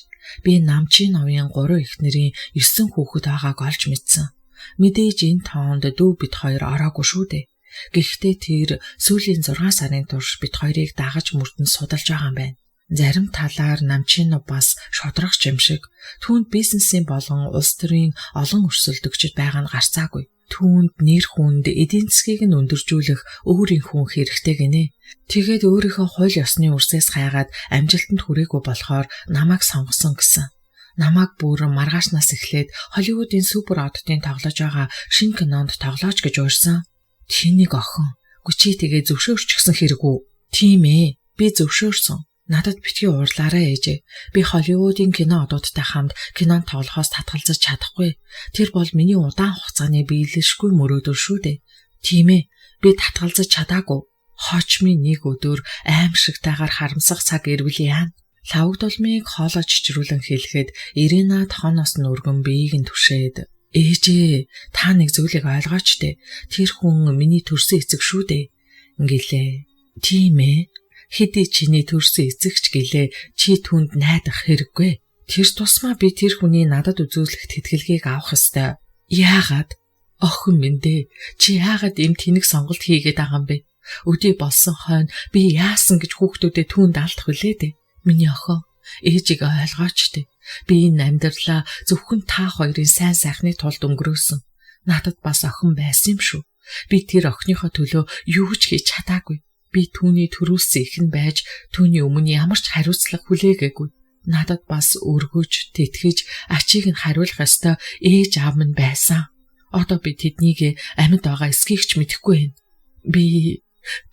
Би Намчиновын 3 эхнэрийн 9 хүүхэд байгааг олж мэдсэн. Мэдээж энэ тоонд дүү бид хоёр ороогүй шүү дээ. Гэхдээ тэр сүүлийн 6 сарын турш бид хоёрыг дагаж мөрдөнд судалж байгаа юм байна. Зарим талаар Намчинов бас шудрагч юм шиг. Түүнд бизнесийн болон улс төрийн олон өрсөлдөгчд байгаа нь гарцаагүй. Түүнд нэр хүнд эдийн засгийг нь өндөржүүлэх өөрийн хүн хэрэгтэй гинэ. Тэгээд өөрийнхөө хууль ёсны үрсээс хайгаад амжилтанд хүрээгүй болохоор намайг сонгосон гэсэн. Намайг бүр маргаашнаас эхлээд Холливуудын супер оддын тоглож байгаа шинэ кинонд тоглооч гэж уурсан. Тэнийг охин. Гүчи тэгээ зөвшөөрчихсөн хэрэг үү? Тийм ээ. Би зөвшөөрсөн. Надад битгий уурлаарай ээжээ. Би Холливуудын кино одуудтай хамт кинонд тоглохоос татгалзаж чадахгүй. Тэр бол миний удаан хугацааны биелэлшгүй мөрөөдөр шүү дээ. Тийм ээ. Би татгалзаж чадаагүй. Хожмын нэг өдөр аимшигтайгаар харамсах цаг ирвэл яана. Лавг долмыг хоолой чичрүүлэн хэлэхэд Ирина тохоноос нь өргөн биеийг нь түшээд ээжээ та нэг зүйлийг ойлгооч дээ. Тэр хүн миний төрсөн эцэг шүү дээ. Ингэлээ. Тийм ээ. Хэдий чиний төрсөн эцэгч гэлээ чи түүнд найдах хэрэггүй. Тэр тусмаа би тэр хүний надад үзүүлэх тэтгэлгийг авах ёстой. Яагаад? Охин минь дээ. Чи яагаад ийм тэнэг сонголт хийгээд байгаа юм бэ? Өдий болсон хойно би яасан гэж хүүхдүүдэд түүнд алдах вүлээ дээ. Миний охин, ээжийг ойлгооч дээ. Би энэ амьдралаа зөвхөн та хоёрын сайн сайхны тулд өнгөрөөсөн. Надад бас охин байсан юм шүү. Би тэр охиныхоо төлөө юу ч хийж чадаагүй. Би түүний төрүүлсэн ихэн байж түүний өмнө ямар ч хариуцлага хүлээгээгүй. Надад бас өргөж, тэтгэж, ачийг нь хариулах ёстой ээж аав минь байсан. Одоо би тэднийг амьд байгаа эсхийг ч мэдэхгүй байна.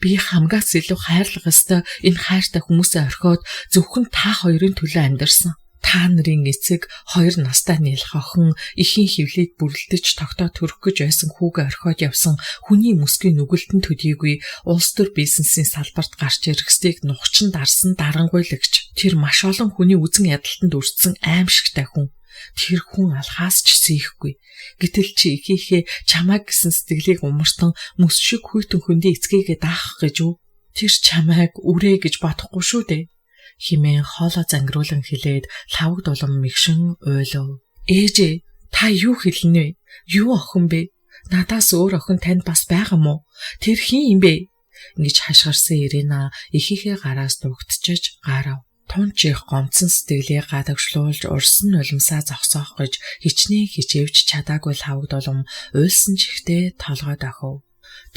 Би хамгаас илүү хайрлах ёстой энэ хайртай хүмүүсээ орхиод зөвхөн та хоёрын төлөө амьдарсан. Та нарын эцэг 2 настай нийлх охин ихийн хөвлөд бүрлдэж тогтоод төрөх гэж байсан хүүгээ орхиод явсан хүний мөсгийн нүгэлтэн төдийгүй улс төр бизнесийн салбарт гарч иргэсийг нухчин дарсан дарангуйлагч. Тэр маш олон хүний үзэн ядалтанд өртсөн аимшигтай хүн. Тэр хүн алхаас ч сийхгүй. Гэтэл чи ихийнхээ чамайг гэсэн сэтгэлийг умартан мөс шиг хүйтэн хөндий эцгээгээ даах гэж үү? Тэр чамайг үрээ гэж бодохгүй шүү дээ. Химэн хоолоо зангируулан хэлээд лавг дулам мэгшин ойлов. Ээжээ, та юу хэлнэ вэ? Юу охин бэ? Надаас өөр охин танд бас байгаа мó? Тэр хин юм бэ? Ингэж хашгирсан Ирина ихийнхээ гараас дугтчиж гарав. Тунч их гомцсон сэтгэлийг гадагшлуулж урсан нулимсаа зогсоох гэж хичнээн хичээвч чадаагүй лавг дулам уйлсан чихтэй толгой дохив.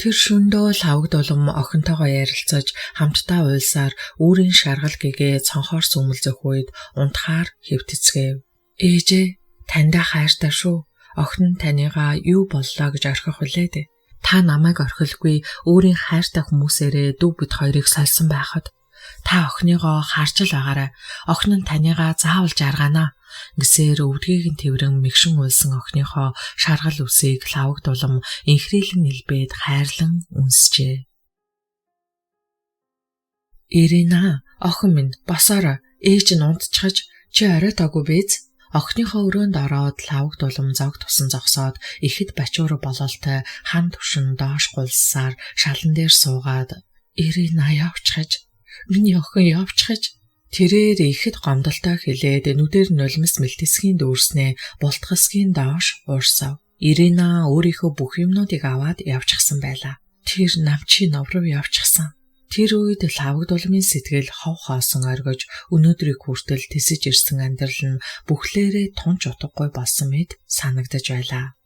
Тэр шөндөө лавг дулам охинтойгоо ярилцаж хамтдаа уйлсаар үүрийн шаргал гэгээ цонхоор сүмэлзэх үед унтахаар хэвтцгээв. Ээжээ, таньда хайртай шүү. Охин таныгаа юу боллоо гэж орхих үлээ дээ. Та намайг орхилгүй өөрийн хайртай хүмүүсээрээ дүү бид хоёрыг сольсон байхад та охиныгоо харж л байгаарай. Охин нь таныгаа заавал жаргана. Гэсээр өвдгийг нь тэрэн мэгшин уйлсан охиныхоо шаргал үсийг лавг дулам инхрийлэн илбээд хайрлан үнсжээ. Ирина, охин минь босоорой. Ээж нь унтчихаж чи оройтоогүй биз? Охиныхоо өрөөнд ороод лавг дулам зог тусан зогсоод ихэд бачуур бололтой хан түвшин доош гулсаар шалан дээр суугаад Ирина явчихаж, миний охин явчихаж. Тэрээр ихэд гомдолтой хэлээд нүдээр нулимс мэлтисхийн дүүрснээ бултгасгийн доош уурсав. Ирина өөрийнхөө бүх юмнуудыг аваад явчихсан байлаа. Тэр намчи нов руу явчихсан. Тэр үед лавг дулмын сэтгэл хов хоосон оргиж өнөөдрийг хүртэл тэсэж ирсэн амьдрал нь бүхлээрээ тунч утгагүй болсон мэд санагдаж байлаа.